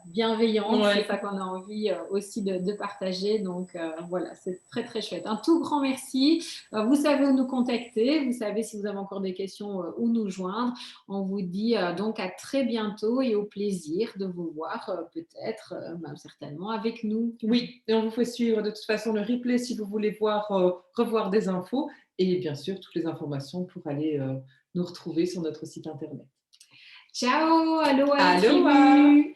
[SPEAKER 1] bienveillantes.
[SPEAKER 2] Ouais.
[SPEAKER 1] C'est ça qu'on a envie aussi de partager. Donc, voilà, c'est très chouette. Un tout grand merci. Vous savez où nous contacter. Vous savez si vous avez encore des questions où nous joindre. On vous dit donc à très bientôt et au plaisir de vous voir peut-être, certainement avec nous.
[SPEAKER 2] Oui, et on vous fait suivre de toute façon le replay si vous voulez revoir des infos et bien sûr toutes les informations pour aller nous retrouver sur notre site internet.
[SPEAKER 1] Ciao, aloha.
[SPEAKER 2] Aloha.